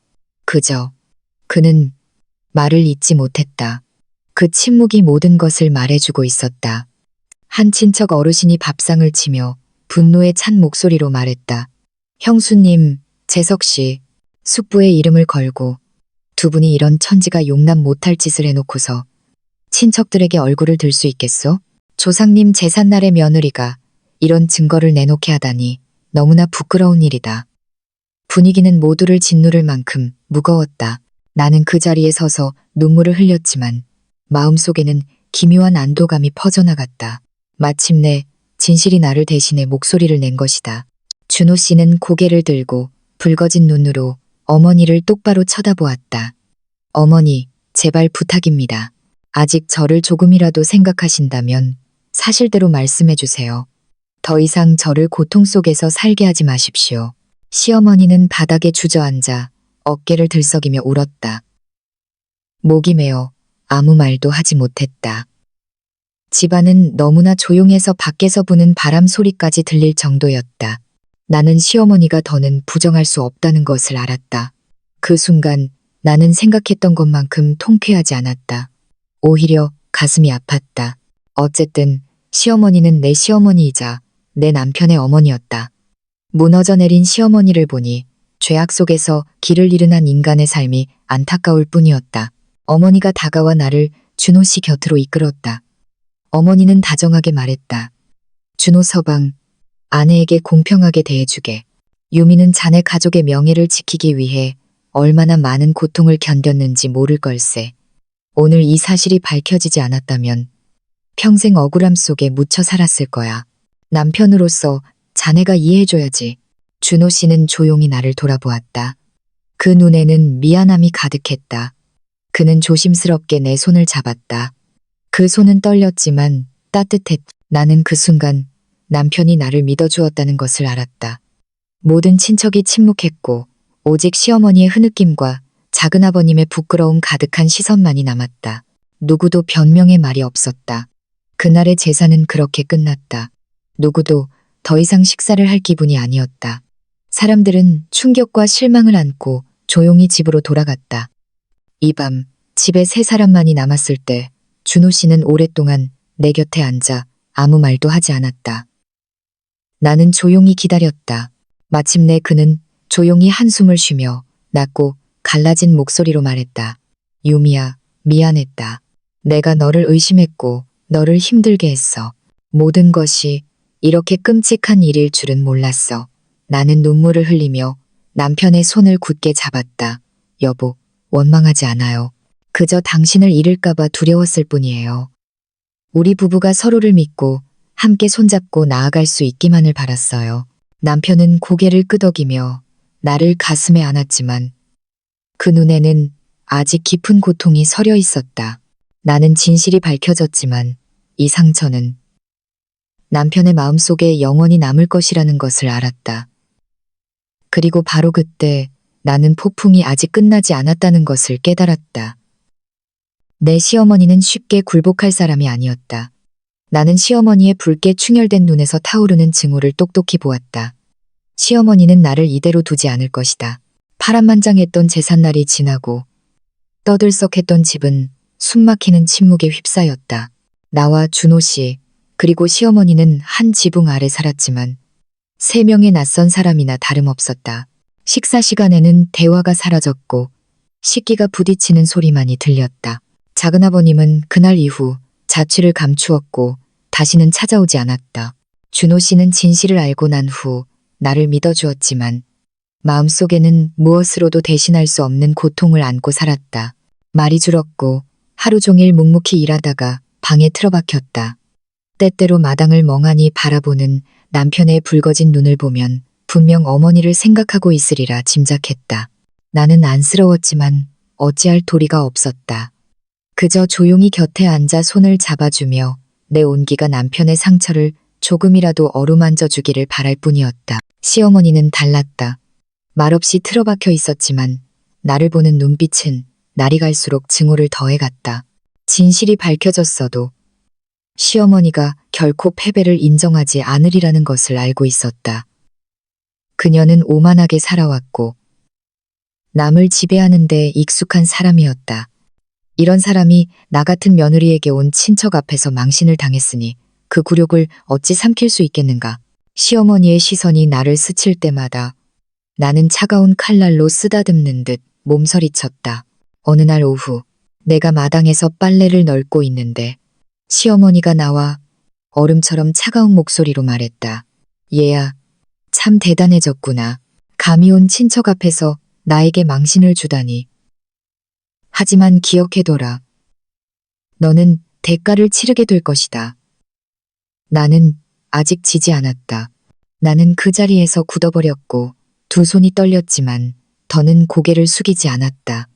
그는 말을 잇지 못했다. 그 침묵이 모든 것을 말해주고 있었다. 한 친척 어르신이 밥상을 치며 분노에 찬 목소리로 말했다. 형수님, 재석씨, 숙부의 이름을 걸고 두 분이 이런 천지가 용납 못할 짓을 해놓고서 친척들에게 얼굴을 들 수 있겠소? 조상님 제삿날의 며느리가 이런 증거를 내놓게 하다니 너무나 부끄러운 일이다. 분위기는 모두를 짓누를 만큼 무거웠다. 나는 그 자리에 서서 눈물을 흘렸지만 마음속에는 기묘한 안도감이 퍼져나갔다. 마침내 진실이 나를 대신해 목소리를 낸 것이다. 준호 씨는 고개를 들고 붉어진 눈으로 어머니를 똑바로 쳐다보았다. 어머니, 제발 부탁입니다. 아직 저를 조금이라도 생각하신다면 사실대로 말씀해 주세요. 더 이상 저를 고통 속에서 살게 하지 마십시오. 시어머니는 바닥에 주저앉아 어깨를 들썩이며 울었다. 목이 메어 아무 말도 하지 못했다. 집안은 너무나 조용해서 밖에서 부는 바람 소리까지 들릴 정도였다. 나는 시어머니가 더는 부정할 수 없다는 것을 알았다. 그 순간 나는 생각했던 것만큼 통쾌하지 않았다. 오히려 가슴이 아팠다. 어쨌든 시어머니는 내 시어머니이자 내 남편의 어머니였다. 무너져 내린 시어머니를 보니 죄악 속에서 길을 잃은 한 인간의 삶이 안타까울 뿐이었다. 어머니가 다가와 나를 준호 씨 곁으로 이끌었다. 어머니는 다정하게 말했다. 준호 서방, 아내에게 공평하게 대해주게. 유미는 자네 가족의 명예를 지키기 위해 얼마나 많은 고통을 견뎠는지 모를 걸세. 오늘 이 사실이 밝혀지지 않았다면 평생 억울함 속에 묻혀 살았을 거야. 남편으로서 자네가 이해해줘야지. 준호 씨는 조용히 나를 돌아보았다. 그 눈에는 미안함이 가득했다. 그는 조심스럽게 내 손을 잡았다. 그 손은 떨렸지만 따뜻했다. 나는 그 순간 남편이 나를 믿어주었다는 것을 알았다. 모든 친척이 침묵했고 오직 시어머니의 흐느낌과 작은아버님의 부끄러움 가득한 시선만이 남았다. 누구도 변명의 말이 없었다. 그날의 제사는 그렇게 끝났다. 누구도 더 이상 식사를 할 기분이 아니었다. 사람들은 충격과 실망을 안고 조용히 집으로 돌아갔다. 이 밤 집에 세 사람만이 남았을 때 준호 씨는 오랫동안 내 곁에 앉아 아무 말도 하지 않았다. 나는 조용히 기다렸다. 마침내 그는 조용히 한숨을 쉬며 낮고 갈라진 목소리로 말했다. 유미야, 미안했다. 내가 너를 의심했고 너를 힘들게 했어. 모든 것이 이렇게 끔찍한 일일 줄은 몰랐어. 나는 눈물을 흘리며 남편의 손을 굳게 잡았다. 여보, 원망하지 않아요. 그저 당신을 잃을까봐 두려웠을 뿐이에요. 우리 부부가 서로를 믿고 함께 손잡고 나아갈 수 있기만을 바랐어요. 남편은 고개를 끄덕이며 나를 가슴에 안았지만 그 눈에는 아직 깊은 고통이 서려 있었다. 나는 진실이 밝혀졌지만 이 상처는 남편의 마음속에 영원히 남을 것이라는 것을 알았다. 그리고 바로 그때 나는 폭풍이 아직 끝나지 않았다는 것을 깨달았다. 내 시어머니는 쉽게 굴복할 사람이 아니었다. 나는 시어머니의 붉게 충혈된 눈에서 타오르는 증오를 똑똑히 보았다. 시어머니는 나를 이대로 두지 않을 것이다. 파란만장했던 제삿날이 지나고 떠들썩했던 집은 숨막히는 침묵에 휩싸였다. 나와 준호 씨, 그리고 시어머니는 한 지붕 아래 살았지만 세 명의 낯선 사람이나 다름없었다. 식사 시간에는 대화가 사라졌고 식기가 부딪히는 소리만이 들렸다. 작은아버님은 그날 이후 자취를 감추었고 다시는 찾아오지 않았다. 준호 씨는 진실을 알고 난 후 나를 믿어주었지만 마음속에는 무엇으로도 대신할 수 없는 고통을 안고 살았다. 말이 줄었고 하루 종일 묵묵히 일하다가 방에 틀어박혔다. 때때로 마당을 멍하니 바라보는 남편의 붉어진 눈을 보면 분명 어머니를 생각하고 있으리라 짐작했다. 나는 안쓰러웠지만 어찌할 도리가 없었다. 그저 조용히 곁에 앉아 손을 잡아주며 내 온기가 남편의 상처를 조금이라도 어루만져 주기를 바랄 뿐이었다. 시어머니는 달랐다. 말없이 틀어박혀 있었지만 나를 보는 눈빛은 날이 갈수록 증오를 더해갔다. 진실이 밝혀졌어도 시어머니가 결코 패배를 인정하지 않으리라는 것을 알고 있었다. 그녀는 오만하게 살아왔고 남을 지배하는 데 익숙한 사람이었다. 이런 사람이 나 같은 며느리에게 온 친척 앞에서 망신을 당했으니 그 굴욕을 어찌 삼킬 수 있겠는가. 시어머니의 시선이 나를 스칠 때마다 나는 차가운 칼날로 쓰다듬는 듯 몸서리쳤다. 어느 날 오후 내가 마당에서 빨래를 널고 있는데 시어머니가 나와 얼음처럼 차가운 목소리로 말했다. 얘야, 참 대단해졌구나. 감히 온 친척 앞에서 나에게 망신을 주다니. 하지만 기억해둬라. 너는 대가를 치르게 될 것이다. 나는 아직 지지 않았다. 나는 그 자리에서 굳어버렸고 두 손이 떨렸지만 더는 고개를 숙이지 않았다.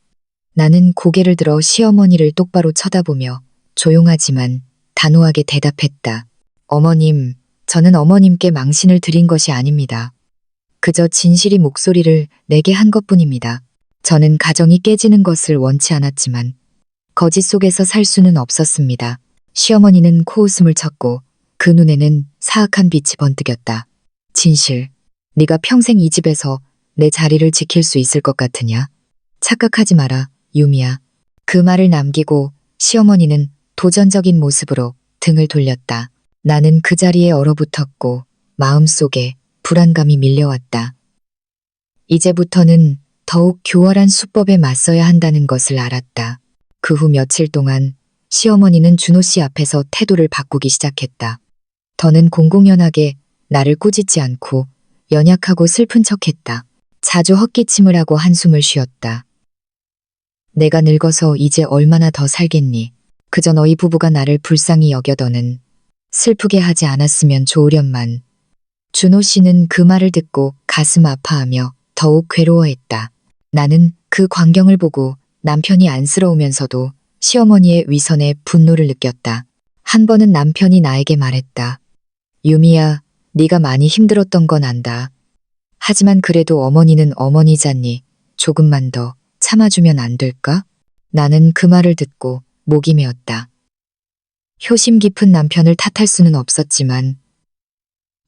나는 고개를 들어 시어머니를 똑바로 쳐다보며 조용하지만 단호하게 대답했다. 어머님, 저는 어머님께 망신을 드린 것이 아닙니다. 그저 진실이 목소리를 내게 한 것뿐입니다. 저는 가정이 깨지는 것을 원치 않았지만 거짓 속에서 살 수는 없었습니다. 시어머니는 코웃음을 쳤고 그 눈에는 사악한 빛이 번뜩였다. 진실, 네가 평생 이 집에서 내 자리를 지킬 수 있을 것 같으냐? 착각하지 마라, 유미야. 그 말을 남기고 시어머니는 도전적인 모습으로 등을 돌렸다. 나는 그 자리에 얼어붙었고 마음속에 불안감이 밀려왔다. 이제부터는 더욱 교활한 수법에 맞서야 한다는 것을 알았다. 그 후 며칠 동안 시어머니는 준호 씨 앞에서 태도를 바꾸기 시작했다. 더는 공공연하게 나를 꾸짖지 않고 연약하고 슬픈 척했다. 자주 헛기침을 하고 한숨을 쉬었다. 내가 늙어서 이제 얼마나 더 살겠니? 그저 너희 부부가 나를 불쌍히 여겨더는 슬프게 하지 않았으면 좋으련만. 준호 씨는 그 말을 듣고 가슴 아파하며 더욱 괴로워했다. 나는 그 광경을 보고 남편이 안쓰러우면서도 시어머니의 위선에 분노를 느꼈다. 한 번은 남편이 나에게 말했다. 유미야, 네가 많이 힘들었던 건 안다. 하지만 그래도 어머니는 어머니잖니. 조금만 더 참아주면 안 될까? 나는 그 말을 듣고 목이 메었다. 효심 깊은 남편을 탓할 수는 없었지만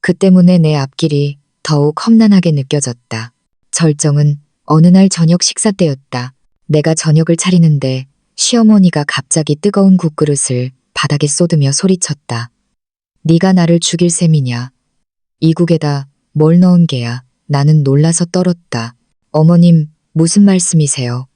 그 때문에 내 앞길이 더욱 험난하게 느껴졌다. 절정은 어느 날 저녁 식사 때였다. 내가 저녁을 차리는데 시어머니가 갑자기 뜨거운 국그릇을 바닥에 쏟으며 소리쳤다. 네가 나를 죽일 셈이냐. 이 국에다 뭘 넣은 게야. 나는 놀라서 떨었다. 어머님, 무슨 말씀이세요?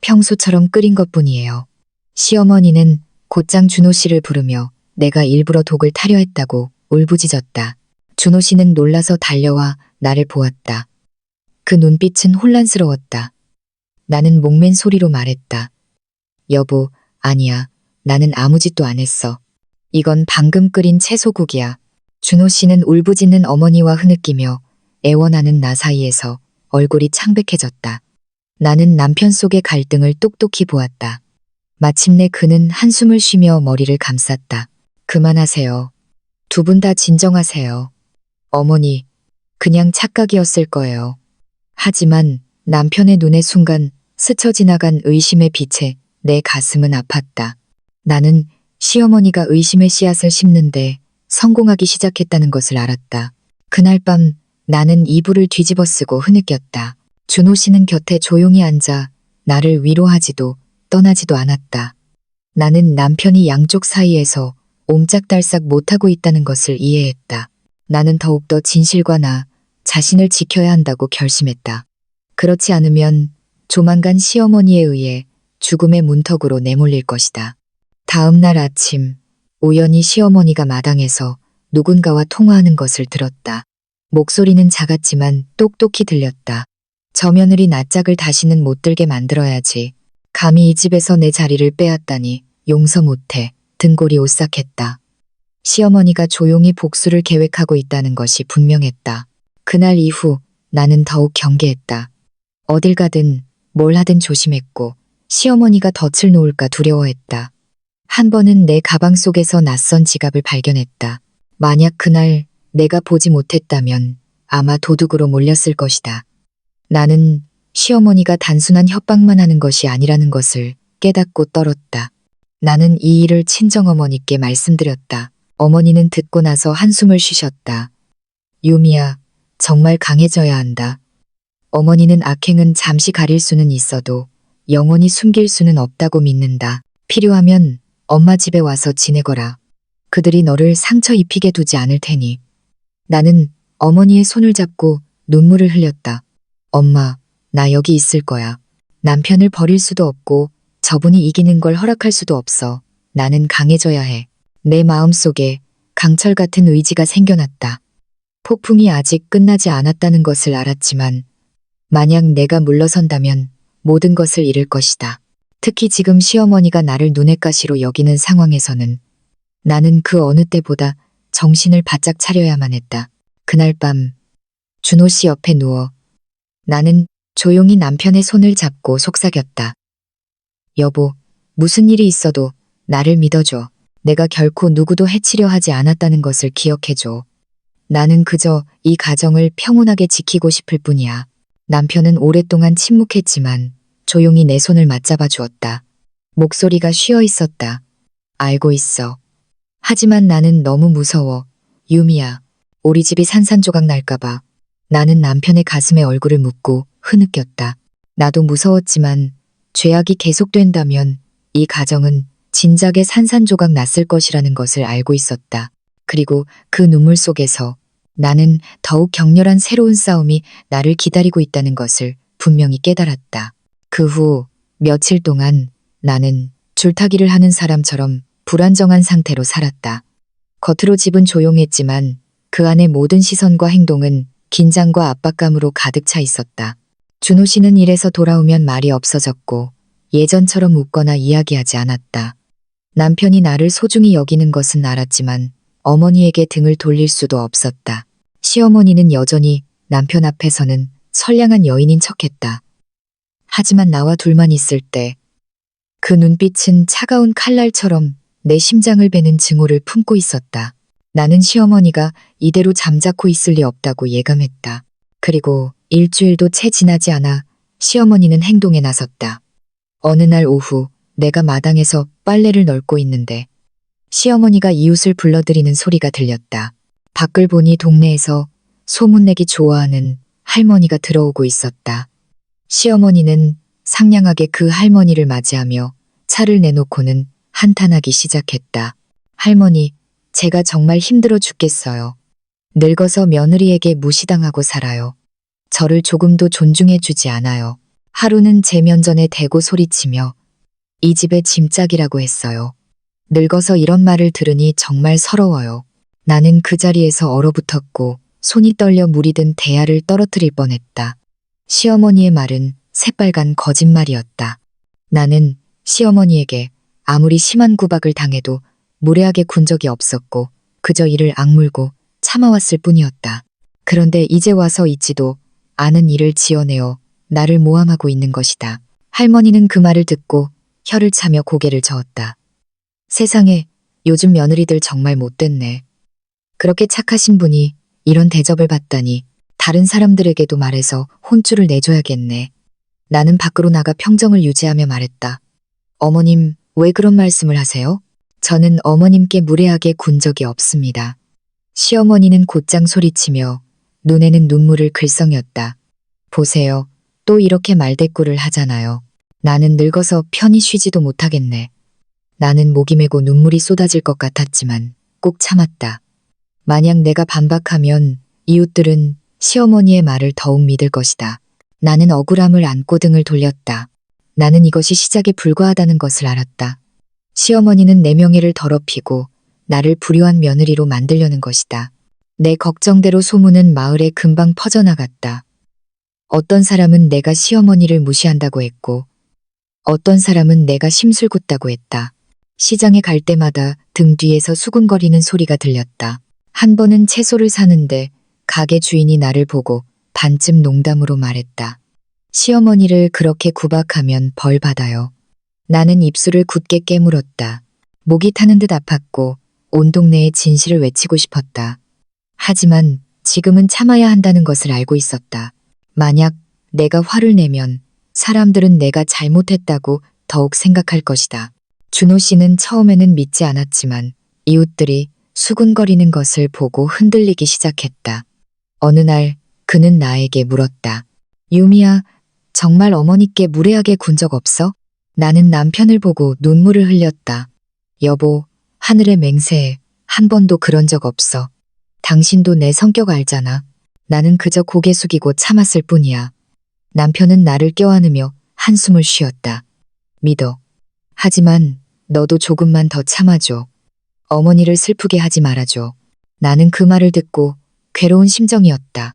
평소처럼 끓인 것뿐이에요. 시어머니는 곧장 준호 씨를 부르며 내가 일부러 독을 타려 했다고 울부짖었다. 준호 씨는 놀라서 달려와 나를 보았다. 그 눈빛은 혼란스러웠다. 나는 목맨 소리로 말했다. 여보, 아니야. 나는 아무 짓도 안 했어. 이건 방금 끓인 채소국이야. 준호 씨는 울부짖는 어머니와 흐느끼며 애원하는 나 사이에서 얼굴이 창백해졌다. 나는 남편 속의 갈등을 똑똑히 보았다. 마침내 그는 한숨을 쉬며 머리를 감쌌다. 그만하세요. 두 분 다 진정하세요. 어머니, 그냥 착각이었을 거예요. 하지만 남편의 눈에 순간 스쳐 지나간 의심의 빛에 내 가슴은 아팠다. 나는 시어머니가 의심의 씨앗을 심는데 성공하기 시작했다는 것을 알았다. 그날 밤 나는 이불을 뒤집어 쓰고 흐느꼈다. 준호 씨는 곁에 조용히 앉아 나를 위로하지도 떠나지도 않았다. 나는 남편이 양쪽 사이에서 옴짝달싹 못하고 있다는 것을 이해했다. 나는 더욱더 진실과 나 자신을 지켜야 한다고 결심했다. 그렇지 않으면 조만간 시어머니에 의해 죽음의 문턱으로 내몰릴 것이다. 다음 날 아침 우연히 시어머니가 마당에서 누군가와 통화하는 것을 들었다. 목소리는 작았지만 똑똑히 들렸다. 저 며느리 낯짝을 다시는 못 들게 만들어야지. 감히 이 집에서 내 자리를 빼앗다니 용서 못해. 등골이 오싹했다. 시어머니가 조용히 복수를 계획하고 있다는 것이 분명했다. 그날 이후 나는 더욱 경계했다. 어딜 가든 뭘 하든 조심했고 시어머니가 덫을 놓을까 두려워했다. 한 번은 내 가방 속에서 낯선 지갑을 발견했다. 만약 그날 내가 보지 못했다면 아마 도둑으로 몰렸을 것이다. 나는 시어머니가 단순한 협박만 하는 것이 아니라는 것을 깨닫고 떨었다. 나는 이 일을 친정어머니께 말씀드렸다. 어머니는 듣고 나서 한숨을 쉬셨다. 유미야, 정말 강해져야 한다. 어머니는 악행은 잠시 가릴 수는 있어도 영원히 숨길 수는 없다고 믿는다. 필요하면 엄마 집에 와서 지내거라. 그들이 너를 상처 입히게 두지 않을 테니. 나는 어머니의 손을 잡고 눈물을 흘렸다. 엄마, 나 여기 있을 거야. 남편을 버릴 수도 없고 저분이 이기는 걸 허락할 수도 없어. 나는 강해져야 해. 내 마음속에 강철 같은 의지가 생겨났다. 폭풍이 아직 끝나지 않았다는 것을 알았지만 만약 내가 물러선다면 모든 것을 잃을 것이다. 특히 지금 시어머니가 나를 눈엣 가시로 여기는 상황에서는 나는 그 어느 때보다 정신을 바짝 차려야만 했다. 그날 밤 준호 씨 옆에 누워 나는 조용히 남편의 손을 잡고 속삭였다. 여보, 무슨 일이 있어도 나를 믿어줘. 내가 결코 누구도 해치려 하지 않았다는 것을 기억해줘. 나는 그저 이 가정을 평온하게 지키고 싶을 뿐이야. 남편은 오랫동안 침묵했지만 조용히 내 손을 맞잡아 주었다. 목소리가 쉬어 있었다. 알고 있어. 하지만 나는 너무 무서워. 유미야, 우리 집이 산산조각 날까봐. 나는 남편의 가슴에 얼굴을 묻고 흐느꼈다. 나도 무서웠지만 죄악이 계속된다면 이 가정은 진작에 산산조각 났을 것이라는 것을 알고 있었다. 그리고 그 눈물 속에서 나는 더욱 격렬한 새로운 싸움이 나를 기다리고 있다는 것을 분명히 깨달았다. 그 후 며칠 동안 나는 줄타기를 하는 사람처럼 불안정한 상태로 살았다. 겉으로 집은 조용했지만 그 안의 모든 시선과 행동은 긴장과 압박감으로 가득 차 있었다. 준호 씨는 일에서 돌아오면 말이 없어졌고 예전처럼 웃거나 이야기하지 않았다. 남편이 나를 소중히 여기는 것은 알았지만 어머니에게 등을 돌릴 수도 없었다. 시어머니는 여전히 남편 앞에서는 선량한 여인인 척했다. 하지만 나와 둘만 있을 때 그 눈빛은 차가운 칼날처럼 내 심장을 베는 증오를 품고 있었다. 나는 시어머니가 이대로 잠자코 있을 리 없다고 예감했다. 그리고 일주일도 채 지나지 않아 시어머니는 행동에 나섰다. 어느 날 오후 내가 마당에서 빨래를 널고 있는데 시어머니가 이웃을 불러들이는 소리가 들렸다. 밖을 보니 동네에서 소문내기 좋아하는 할머니가 들어오고 있었다. 시어머니는 상냥하게 그 할머니를 맞이하며 차를 내놓고는 한탄하기 시작했다. 할머니, 제가 정말 힘들어 죽겠어요. 늙어서 며느리에게 무시당하고 살아요. 저를 조금도 존중해 주지 않아요. 하루는 제 면전에 대고 소리치며 이 집의 짐짝이라고 했어요. 늙어서 이런 말을 들으니 정말 서러워요. 나는 그 자리에서 얼어붙었고 손이 떨려 물이 든 대야를 떨어뜨릴 뻔했다. 시어머니의 말은 새빨간 거짓말이었다. 나는 시어머니에게 아무리 심한 구박을 당해도 무례하게 군 적이 없었고 그저 이를 악물고 참아왔을 뿐이었다. 그런데 이제 와서 있지도 않은 일을 지어내어 나를 모함하고 있는 것이다. 할머니는 그 말을 듣고 혀를 차며 고개를 저었다. 세상에, 요즘 며느리들 정말 못됐네. 그렇게 착하신 분이 이런 대접을 받다니 다른 사람들에게도 말해서 혼쭐을 내줘야겠네. 나는 밖으로 나가 평정을 유지하며 말했다. 어머님, 왜 그런 말씀을 하세요? 저는 어머님께 무례하게 군 적이 없습니다. 시어머니는 곧장 소리치며 눈에는 눈물을 글썽였다. 보세요. 또 이렇게 말대꾸를 하잖아요. 나는 늙어서 편히 쉬지도 못하겠네. 나는 목이 메고 눈물이 쏟아질 것 같았지만 꼭 참았다. 만약 내가 반박하면 이웃들은 시어머니의 말을 더욱 믿을 것이다. 나는 억울함을 안고 등을 돌렸다. 나는 이것이 시작에 불과하다는 것을 알았다. 시어머니는 내 명예를 더럽히고 나를 불효한 며느리로 만들려는 것이다. 내 걱정대로 소문은 마을에 금방 퍼져나갔다. 어떤 사람은 내가 시어머니를 무시한다고 했고 어떤 사람은 내가 심술궂다고 했다. 시장에 갈 때마다 등 뒤에서 수군거리는 소리가 들렸다. 한 번은 채소를 사는데 가게 주인이 나를 보고 반쯤 농담으로 말했다. 시어머니를 그렇게 구박하면 벌 받아요. 나는 입술을 굳게 깨물었다. 목이 타는 듯 아팠고 온 동네에 진실을 외치고 싶었다. 하지만 지금은 참아야 한다는 것을 알고 있었다. 만약 내가 화를 내면 사람들은 내가 잘못했다고 더욱 생각할 것이다. 준호 씨는 처음에는 믿지 않았지만 이웃들이 수군거리는 것을 보고 흔들리기 시작했다. 어느 날 그는 나에게 물었다. 유미야, 정말 어머니께 무례하게 군 적 없어? 나는 남편을 보고 눈물을 흘렸다. 여보, 하늘의 맹세해. 한 번도 그런 적 없어. 당신도 내 성격 알잖아. 나는 그저 고개 숙이고 참았을 뿐이야. 남편은 나를 껴안으며 한숨을 쉬었다. 믿어. 하지만 너도 조금만 더 참아줘. 어머니를 슬프게 하지 말아줘. 나는 그 말을 듣고 괴로운 심정이었다.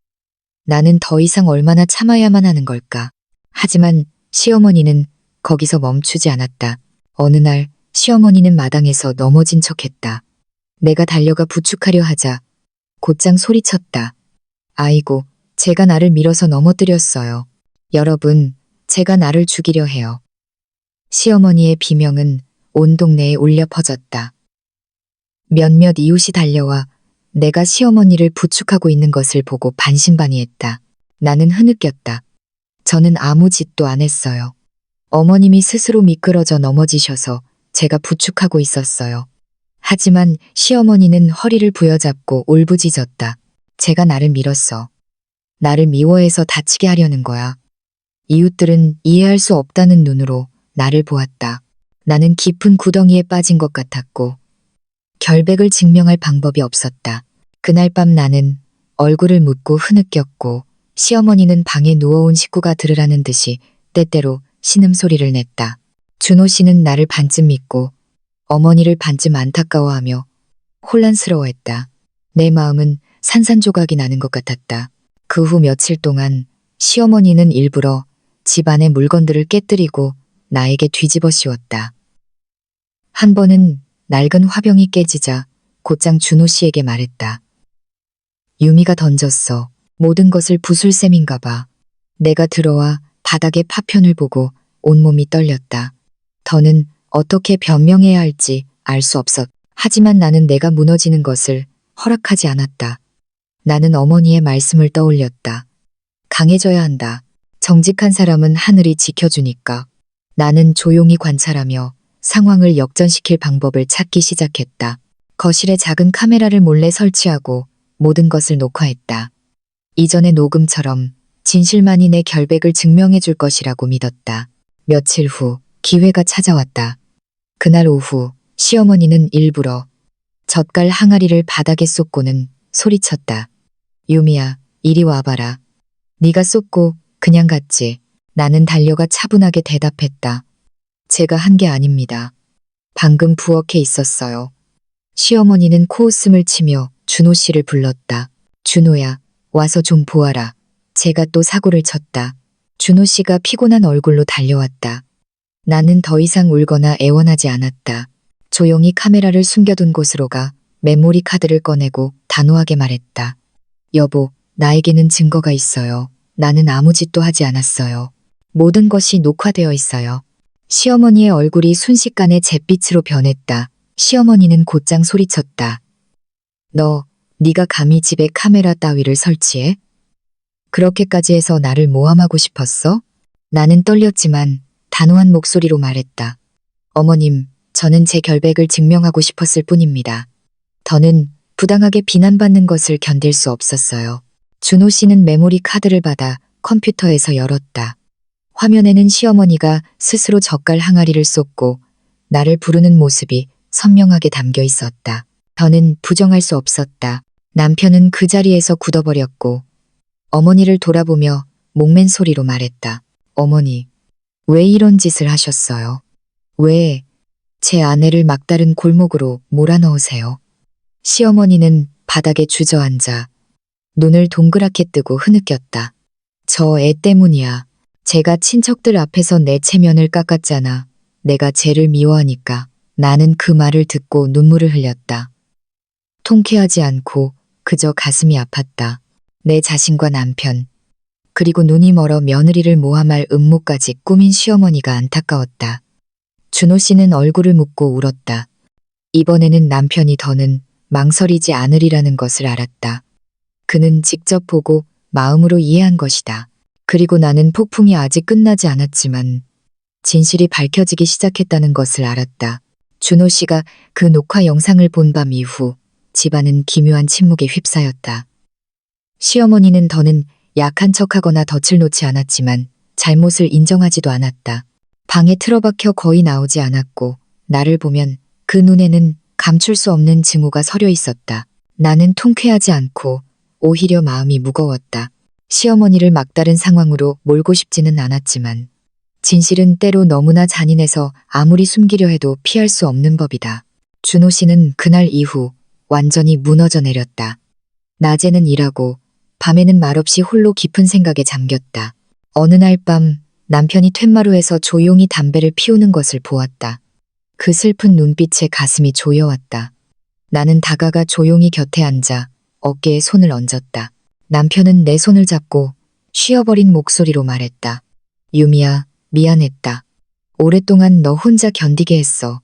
나는 더 이상 얼마나 참아야만 하는 걸까? 하지만 시어머니는 거기서 멈추지 않았다. 어느 날 시어머니는 마당에서 넘어진 척했다. 내가 달려가 부축하려 하자 곧장 소리쳤다. 아이고, 제가 나를 밀어서 넘어뜨렸어요. 여러분, 제가 나를 죽이려 해요. 시어머니의 비명은 온 동네에 울려 퍼졌다. 몇몇 이웃이 달려와 내가 시어머니를 부축하고 있는 것을 보고 반신반의했다. 나는 흐느꼈다. 저는 아무 짓도 안 했어요. 어머님이 스스로 미끄러져 넘어지셔서 제가 부축하고 있었어요. 하지만 시어머니는 허리를 부여잡고 울부짖었다. 제가 나를 밀었어. 나를 미워해서 다치게 하려는 거야. 이웃들은 이해할 수 없다는 눈으로 나를 보았다. 나는 깊은 구덩이에 빠진 것 같았고 결백을 증명할 방법이 없었다. 그날 밤 나는 얼굴을 묻고 흐느꼈고 시어머니는 방에 누워온 식구가 들으라는 듯이 때때로 신음소리를 냈다. 준호 씨는 나를 반쯤 믿고 어머니를 반쯤 안타까워하며 혼란스러워했다. 내 마음은 산산조각이 나는 것 같았다. 그 후 며칠 동안 시어머니는 일부러 집안의 물건들을 깨뜨리고 나에게 뒤집어 씌웠다. 한 번은 낡은 화병이 깨지자 곧장 준호 씨에게 말했다. 유미가 던졌어. 모든 것을 부술 셈인가 봐. 내가 들어와 바닥의 파편을 보고 온몸이 떨렸다. 더는 어떻게 변명해야 할지 알 수 없었. 하지만 나는 내가 무너지는 것을 허락하지 않았다. 나는 어머니의 말씀을 떠올렸다. 강해져야 한다. 정직한 사람은 하늘이 지켜주니까. 나는 조용히 관찰하며 상황을 역전시킬 방법을 찾기 시작했다. 거실에 작은 카메라를 몰래 설치하고 모든 것을 녹화했다. 이전의 녹음처럼 진실만이 내 결백을 증명해 줄 것이라고 믿었다. 며칠 후 기회가 찾아왔다. 그날 오후 시어머니는 일부러 젓갈 항아리를 바닥에 쏟고는 소리쳤다. 유미야, 이리 와봐라. 네가 쏟고 그냥 갔지. 나는 달려가 차분하게 대답했다. 제가 한 게 아닙니다. 방금 부엌에 있었어요. 시어머니는 코웃음을 치며 준호 씨를 불렀다. 준호야, 와서 좀 보아라. 제가 또 사고를 쳤다. 준호 씨가 피곤한 얼굴로 달려왔다. 나는 더 이상 울거나 애원하지 않았다. 조용히 카메라를 숨겨둔 곳으로 가 메모리 카드를 꺼내고 단호하게 말했다. 여보, 나에게는 증거가 있어요. 나는 아무 짓도 하지 않았어요. 모든 것이 녹화되어 있어요. 시어머니의 얼굴이 순식간에 잿빛으로 변했다. 시어머니는 곧장 소리쳤다. 네가 감히 집에 카메라 따위를 설치해? 그렇게까지 해서 나를 모함하고 싶었어? 나는 떨렸지만 단호한 목소리로 말했다. 어머님, 저는 제 결백을 증명하고 싶었을 뿐입니다. 더는 부당하게 비난받는 것을 견딜 수 없었어요. 준호 씨는 메모리 카드를 받아 컴퓨터에서 열었다. 화면에는 시어머니가 스스로 젓갈 항아리를 쏟고 나를 부르는 모습이 선명하게 담겨 있었다. 저는 부정할 수 없었다. 남편은 그 자리에서 굳어버렸고 어머니를 돌아보며 목맨 소리로 말했다. 어머니, 왜 이런 짓을 하셨어요? 왜 제 아내를 막다른 골목으로 몰아넣으세요? 시어머니는 바닥에 주저앉아 눈을 동그랗게 뜨고 흐느꼈다. 저 애 때문이야. 제가 친척들 앞에서 내 체면을 깎았잖아. 내가 쟤를 미워하니까. 나는 그 말을 듣고 눈물을 흘렸다. 통쾌하지 않고 그저 가슴이 아팠다. 내 자신과 남편, 그리고 눈이 멀어 며느리를 모함할 음모까지 꾸민 시어머니가 안타까웠다. 준호 씨는 얼굴을 묶고 울었다. 이번에는 남편이 더는 망설이지 않으리라는 것을 알았다. 그는 직접 보고 마음으로 이해한 것이다. 그리고 나는 폭풍이 아직 끝나지 않았지만 진실이 밝혀지기 시작했다는 것을 알았다. 준호 씨가 그 녹화 영상을 본 밤 이후 집안은 기묘한 침묵에 휩싸였다. 시어머니는 더는 약한 척하거나 덫을 놓지 않았지만 잘못을 인정하지도 않았다. 방에 틀어박혀 거의 나오지 않았고 나를 보면 그 눈에는 감출 수 없는 증오가 서려 있었다. 나는 통쾌하지 않고 오히려 마음이 무거웠다. 시어머니를 막다른 상황으로 몰고 싶지는 않았지만 진실은 때로 너무나 잔인해서 아무리 숨기려 해도 피할 수 없는 법이다. 준호 씨는 그날 이후 완전히 무너져 내렸다. 낮에는 일하고 밤에는 말없이 홀로 깊은 생각에 잠겼다. 어느 날 밤 남편이 툇마루에서 조용히 담배를 피우는 것을 보았다. 그 슬픈 눈빛에 가슴이 조여왔다. 나는 다가가 조용히 곁에 앉아 어깨에 손을 얹었다. 남편은 내 손을 잡고 쉬어버린 목소리로 말했다. 유미야, 미안했다. 오랫동안 너 혼자 견디게 했어.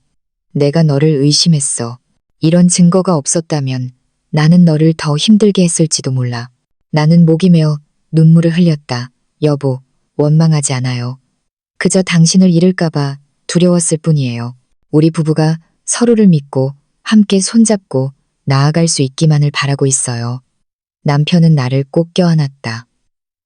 내가 너를 의심했어. 이런 증거가 없었다면 나는 너를 더 힘들게 했을지도 몰라. 나는 목이 메어 눈물을 흘렸다. 여보, 원망하지 않아요. 그저 당신을 잃을까봐 두려웠을 뿐이에요. 우리 부부가 서로를 믿고 함께 손잡고 나아갈 수 있기만을 바라고 있어요. 남편은 나를 꼭 껴안았다.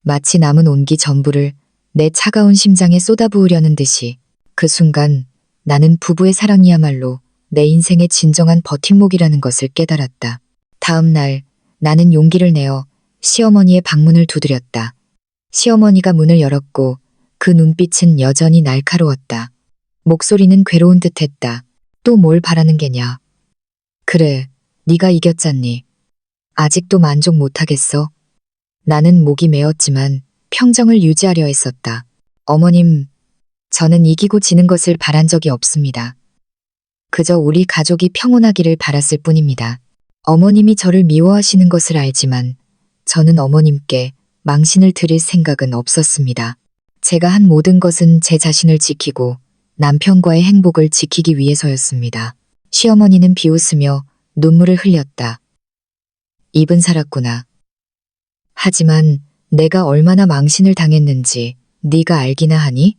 마치 남은 온기 전부를 내 차가운 심장에 쏟아부으려는 듯이 그 순간 나는 부부의 사랑이야말로 내 인생의 진정한 버팀목이라는 것을 깨달았다. 다음 날 나는 용기를 내어 시어머니의 방문을 두드렸다. 시어머니가 문을 열었고 그 눈빛은 여전히 날카로웠다. 목소리는 괴로운 듯했다. 또 뭘 바라는 게냐. 그래, 네가 이겼잖니. 아직도 만족 못하겠어? 나는 목이 메었지만 평정을 유지하려 했었다. 어머님, 저는 이기고 지는 것을 바란 적이 없습니다. 그저 우리 가족이 평온하기를 바랐을 뿐입니다. 어머님이 저를 미워하시는 것을 알지만 저는 어머님께 망신을 드릴 생각은 없었습니다. 제가 한 모든 것은 제 자신을 지키고 남편과의 행복을 지키기 위해서였습니다. 시어머니는 비웃으며 눈물을 흘렸다. 입은 살았구나. 하지만 내가 얼마나 망신을 당했는지 네가 알기나 하니?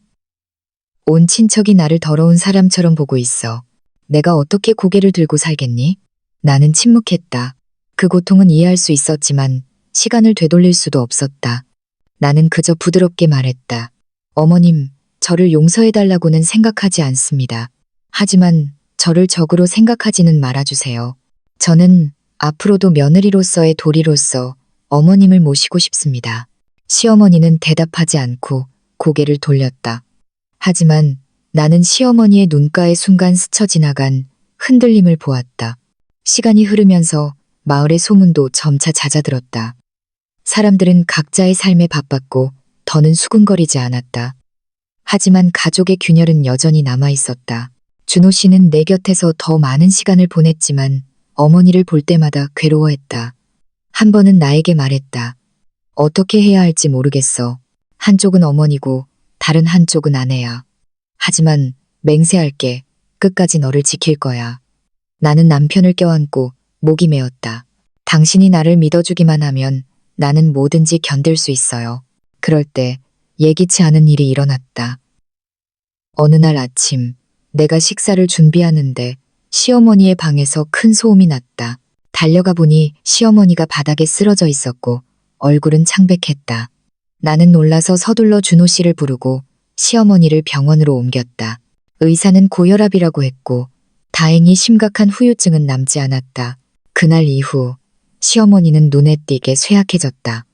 온 친척이 나를 더러운 사람처럼 보고 있어. 내가 어떻게 고개를 들고 살겠니? 나는 침묵했다. 그 고통은 이해할 수 있었지만 시간을 되돌릴 수도 없었다. 나는 그저 부드럽게 말했다. 어머님, 저를 용서해달라고는 생각하지 않습니다. 하지만 저를 적으로 생각하지는 말아주세요. 저는 앞으로도 며느리로서의 도리로서 어머님을 모시고 싶습니다. 시어머니는 대답하지 않고 고개를 돌렸다. 하지만 나는 시어머니의 눈가에 순간 스쳐 지나간 흔들림을 보았다. 시간이 흐르면서 마을의 소문도 점차 잦아들었다. 사람들은 각자의 삶에 바빴고 더는 수군거리지 않았다. 하지만 가족의 균열은 여전히 남아있었다. 준호 씨는 내 곁에서 더 많은 시간을 보냈지만 어머니를 볼 때마다 괴로워했다. 한 번은 나에게 말했다. 어떻게 해야 할지 모르겠어. 한쪽은 어머니고 다른 한쪽은 아내야. 하지만 맹세할게. 끝까지 너를 지킬 거야. 나는 남편을 껴안고 목이 메었다. 당신이 나를 믿어주기만 하면 나는 뭐든지 견딜 수 있어요. 그럴 때 예기치 않은 일이 일어났다. 어느 날 아침 내가 식사를 준비하는데 시어머니의 방에서 큰 소음이 났다. 달려가 보니 시어머니가 바닥에 쓰러져 있었고 얼굴은 창백했다. 나는 놀라서 서둘러 준호 씨를 부르고 시어머니를 병원으로 옮겼다. 의사는 고혈압이라고 했고 다행히 심각한 후유증은 남지 않았다. 그날 이후 시어머니는 눈에 띄게 쇠약해졌다.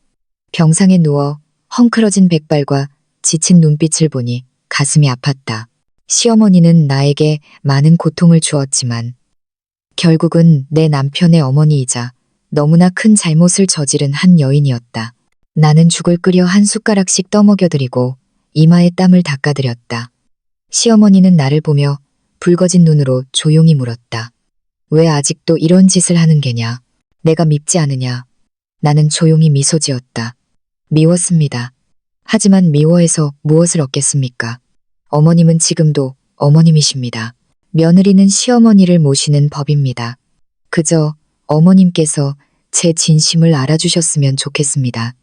병상에 누워 헝클어진 백발과 지친 눈빛을 보니 가슴이 아팠다. 시어머니는 나에게 많은 고통을 주었지만 결국은 내 남편의 어머니이자 너무나 큰 잘못을 저지른 한 여인이었다. 나는 죽을 끓여 한 숟가락씩 떠먹여드리고 이마에 땀을 닦아드렸다. 시어머니는 나를 보며 붉어진 눈으로 조용히 물었다. 왜 아직도 이런 짓을 하는 게냐? 내가 밉지 않으냐? 나는 조용히 미소 지었다. 미웠습니다. 하지만 미워해서 무엇을 얻겠습니까? 어머님은 지금도 어머님이십니다. 며느리는 시어머니를 모시는 법입니다. 그저 어머님께서 제 진심을 알아주셨으면 좋겠습니다.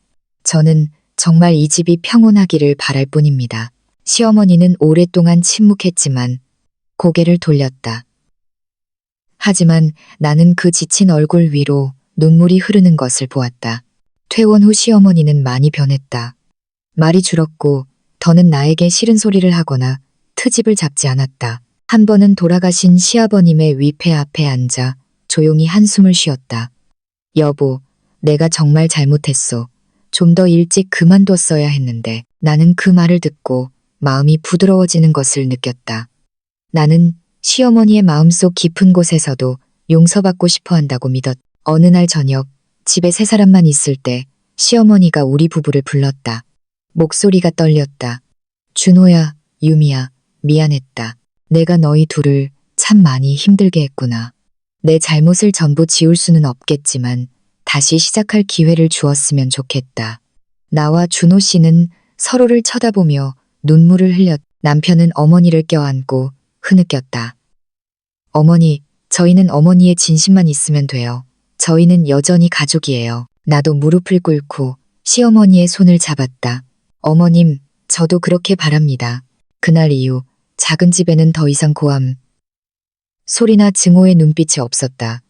저는 정말 이 집이 평온하기를 바랄 뿐입니다. 시어머니는 오랫동안 침묵했지만 고개를 돌렸다. 하지만 나는 그 지친 얼굴 위로 눈물이 흐르는 것을 보았다. 퇴원 후 시어머니는 많이 변했다. 말이 줄었고 더는 나에게 싫은 소리를 하거나 트집을 잡지 않았다. 한 번은 돌아가신 시아버님의 위패 앞에 앉아 조용히 한숨을 쉬었다. 여보, 내가 정말 잘못했어. 좀 더 일찍 그만뒀어야 했는데. 나는 그 말을 듣고 마음이 부드러워지는 것을 느꼈다. 나는 시어머니의 마음속 깊은 곳에서도 용서받고 싶어 한다고 믿었. 어느 날 저녁 집에 세 사람만 있을 때 시어머니가 우리 부부를 불렀다. 목소리가 떨렸다. 준호야, 유미야, 미안했다. 내가 너희 둘을 참 많이 힘들게 했구나. 내 잘못을 전부 지울 수는 없겠지만 다시 시작할 기회를 주었으면 좋겠다. 나와 준호 씨는 서로를 쳐다보며 눈물을 흘렸. 남편은 어머니를 껴안고 흐느꼈다. 어머니, 저희는 어머니의 진심만 있으면 돼요. 저희는 여전히 가족이에요. 나도 무릎을 꿇고 시어머니의 손을 잡았다. 어머님, 저도 그렇게 바랍니다. 그날 이후 작은 집에는 더 이상 고함 소리나 증오의 눈빛이 없었다.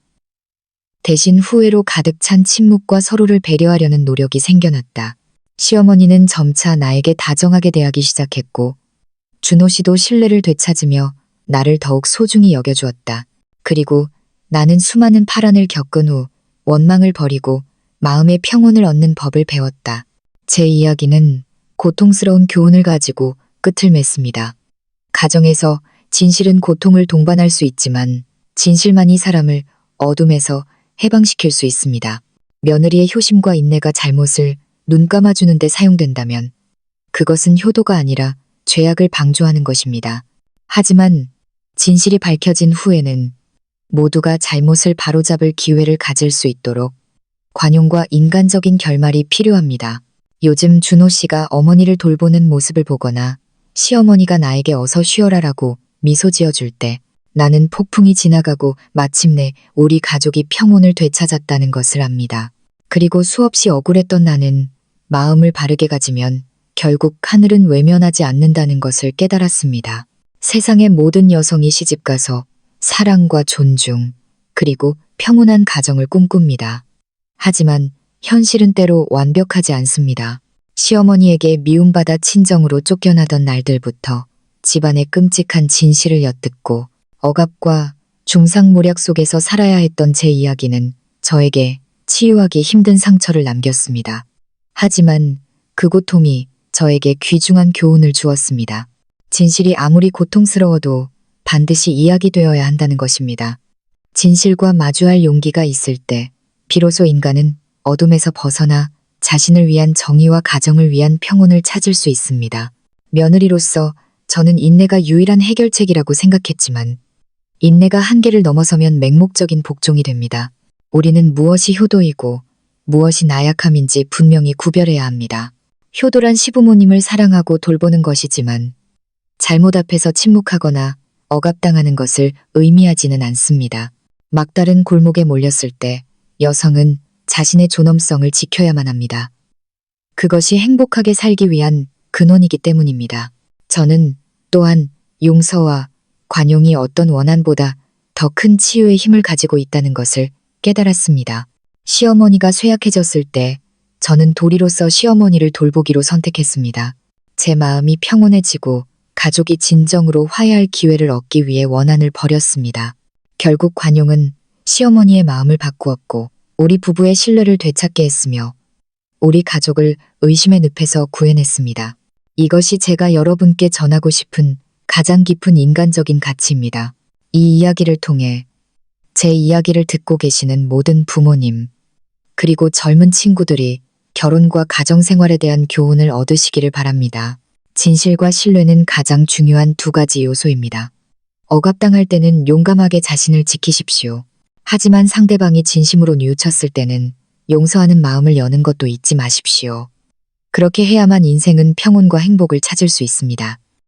대신 후회로 가득 찬 침묵과 서로를 배려하려는 노력이 생겨났다. 시어머니는 점차 나에게 다정하게 대하기 시작했고 준호 씨도 신뢰를 되찾으며 나를 더욱 소중히 여겨주었다. 그리고 나는 수많은 파란을 겪은 후 원망을 버리고 마음의 평온을 얻는 법을 배웠다. 제 이야기는 고통스러운 교훈을 가지고 끝을 맺습니다. 가정에서 진실은 고통을 동반할 수 있지만 진실만이 사람을 어둠에서 해방시킬 수 있습니다. 며느리의 효심과 인내가 잘못을 눈 감아주는 데 사용된다면 그것은 효도가 아니라 죄악을 방조하는 것입니다. 하지만 진실이 밝혀진 후에는 모두가 잘못을 바로잡을 기회를 가질 수 있도록 관용과 인간적인 결말이 필요합니다. 요즘 준호 씨가 어머니를 돌보는 모습을 보거나 시어머니가 나에게 어서 쉬어라라고 미소 지어줄 때 나는 폭풍이 지나가고 마침내 우리 가족이 평온을 되찾았다는 것을 압니다. 그리고 수없이 억울했던 나는 마음을 바르게 가지면 결국 하늘은 외면하지 않는다는 것을 깨달았습니다. 세상의 모든 여성이 시집가서 사랑과 존중, 그리고 평온한 가정을 꿈꿉니다. 하지만 현실은 때로 완벽하지 않습니다. 시어머니에게 미움받아 친정으로 쫓겨나던 날들부터 집안의 끔찍한 진실을 엿듣고 억압과 중상모략 속에서 살아야 했던 제 이야기는 저에게 치유하기 힘든 상처를 남겼습니다. 하지만 그 고통이 저에게 귀중한 교훈을 주었습니다. 진실이 아무리 고통스러워도 반드시 이야기되어야 한다는 것입니다. 진실과 마주할 용기가 있을 때 비로소 인간은 어둠에서 벗어나 자신을 위한 정의와 가정을 위한 평온을 찾을 수 있습니다. 며느리로서 저는 인내가 유일한 해결책이라고 생각했지만 인내가 한계를 넘어서면 맹목적인 복종이 됩니다. 우리는 무엇이 효도이고 무엇이 나약함인지 분명히 구별해야 합니다. 효도란 시부모님을 사랑하고 돌보는 것이지만 잘못 앞에서 침묵하거나 억압당하는 것을 의미하지는 않습니다. 막다른 골목에 몰렸을 때 여성은 자신의 존엄성을 지켜야만 합니다. 그것이 행복하게 살기 위한 근원이기 때문입니다. 저는 또한 용서와 관용이 어떤 원한보다 더 큰 치유의 힘을 가지고 있다는 것을 깨달았습니다. 시어머니가 쇠약해졌을 때 저는 도리로서 시어머니를 돌보기로 선택했습니다. 제 마음이 평온해지고 가족이 진정으로 화해할 기회를 얻기 위해 원한을 버렸습니다. 결국 관용은 시어머니의 마음을 바꾸었고 우리 부부의 신뢰를 되찾게 했으며 우리 가족을 의심의 늪에서 구해냈습니다. 이것이 제가 여러분께 전하고 싶은 가장 깊은 인간적인 가치입니다. 이 이야기를 통해 제 이야기를 듣고 계시는 모든 부모님, 그리고 젊은 친구들이 결혼과 가정생활에 대한 교훈을 얻으시기를 바랍니다. 진실과 신뢰는 가장 중요한 두 가지 요소입니다. 억압당할 때는 용감하게 자신을 지키십시오. 하지만 상대방이 진심으로 뉘우쳤을 때는 용서하는 마음을 여는 것도 잊지 마십시오. 그렇게 해야만 인생은 평온과 행복을 찾을 수 있습니다.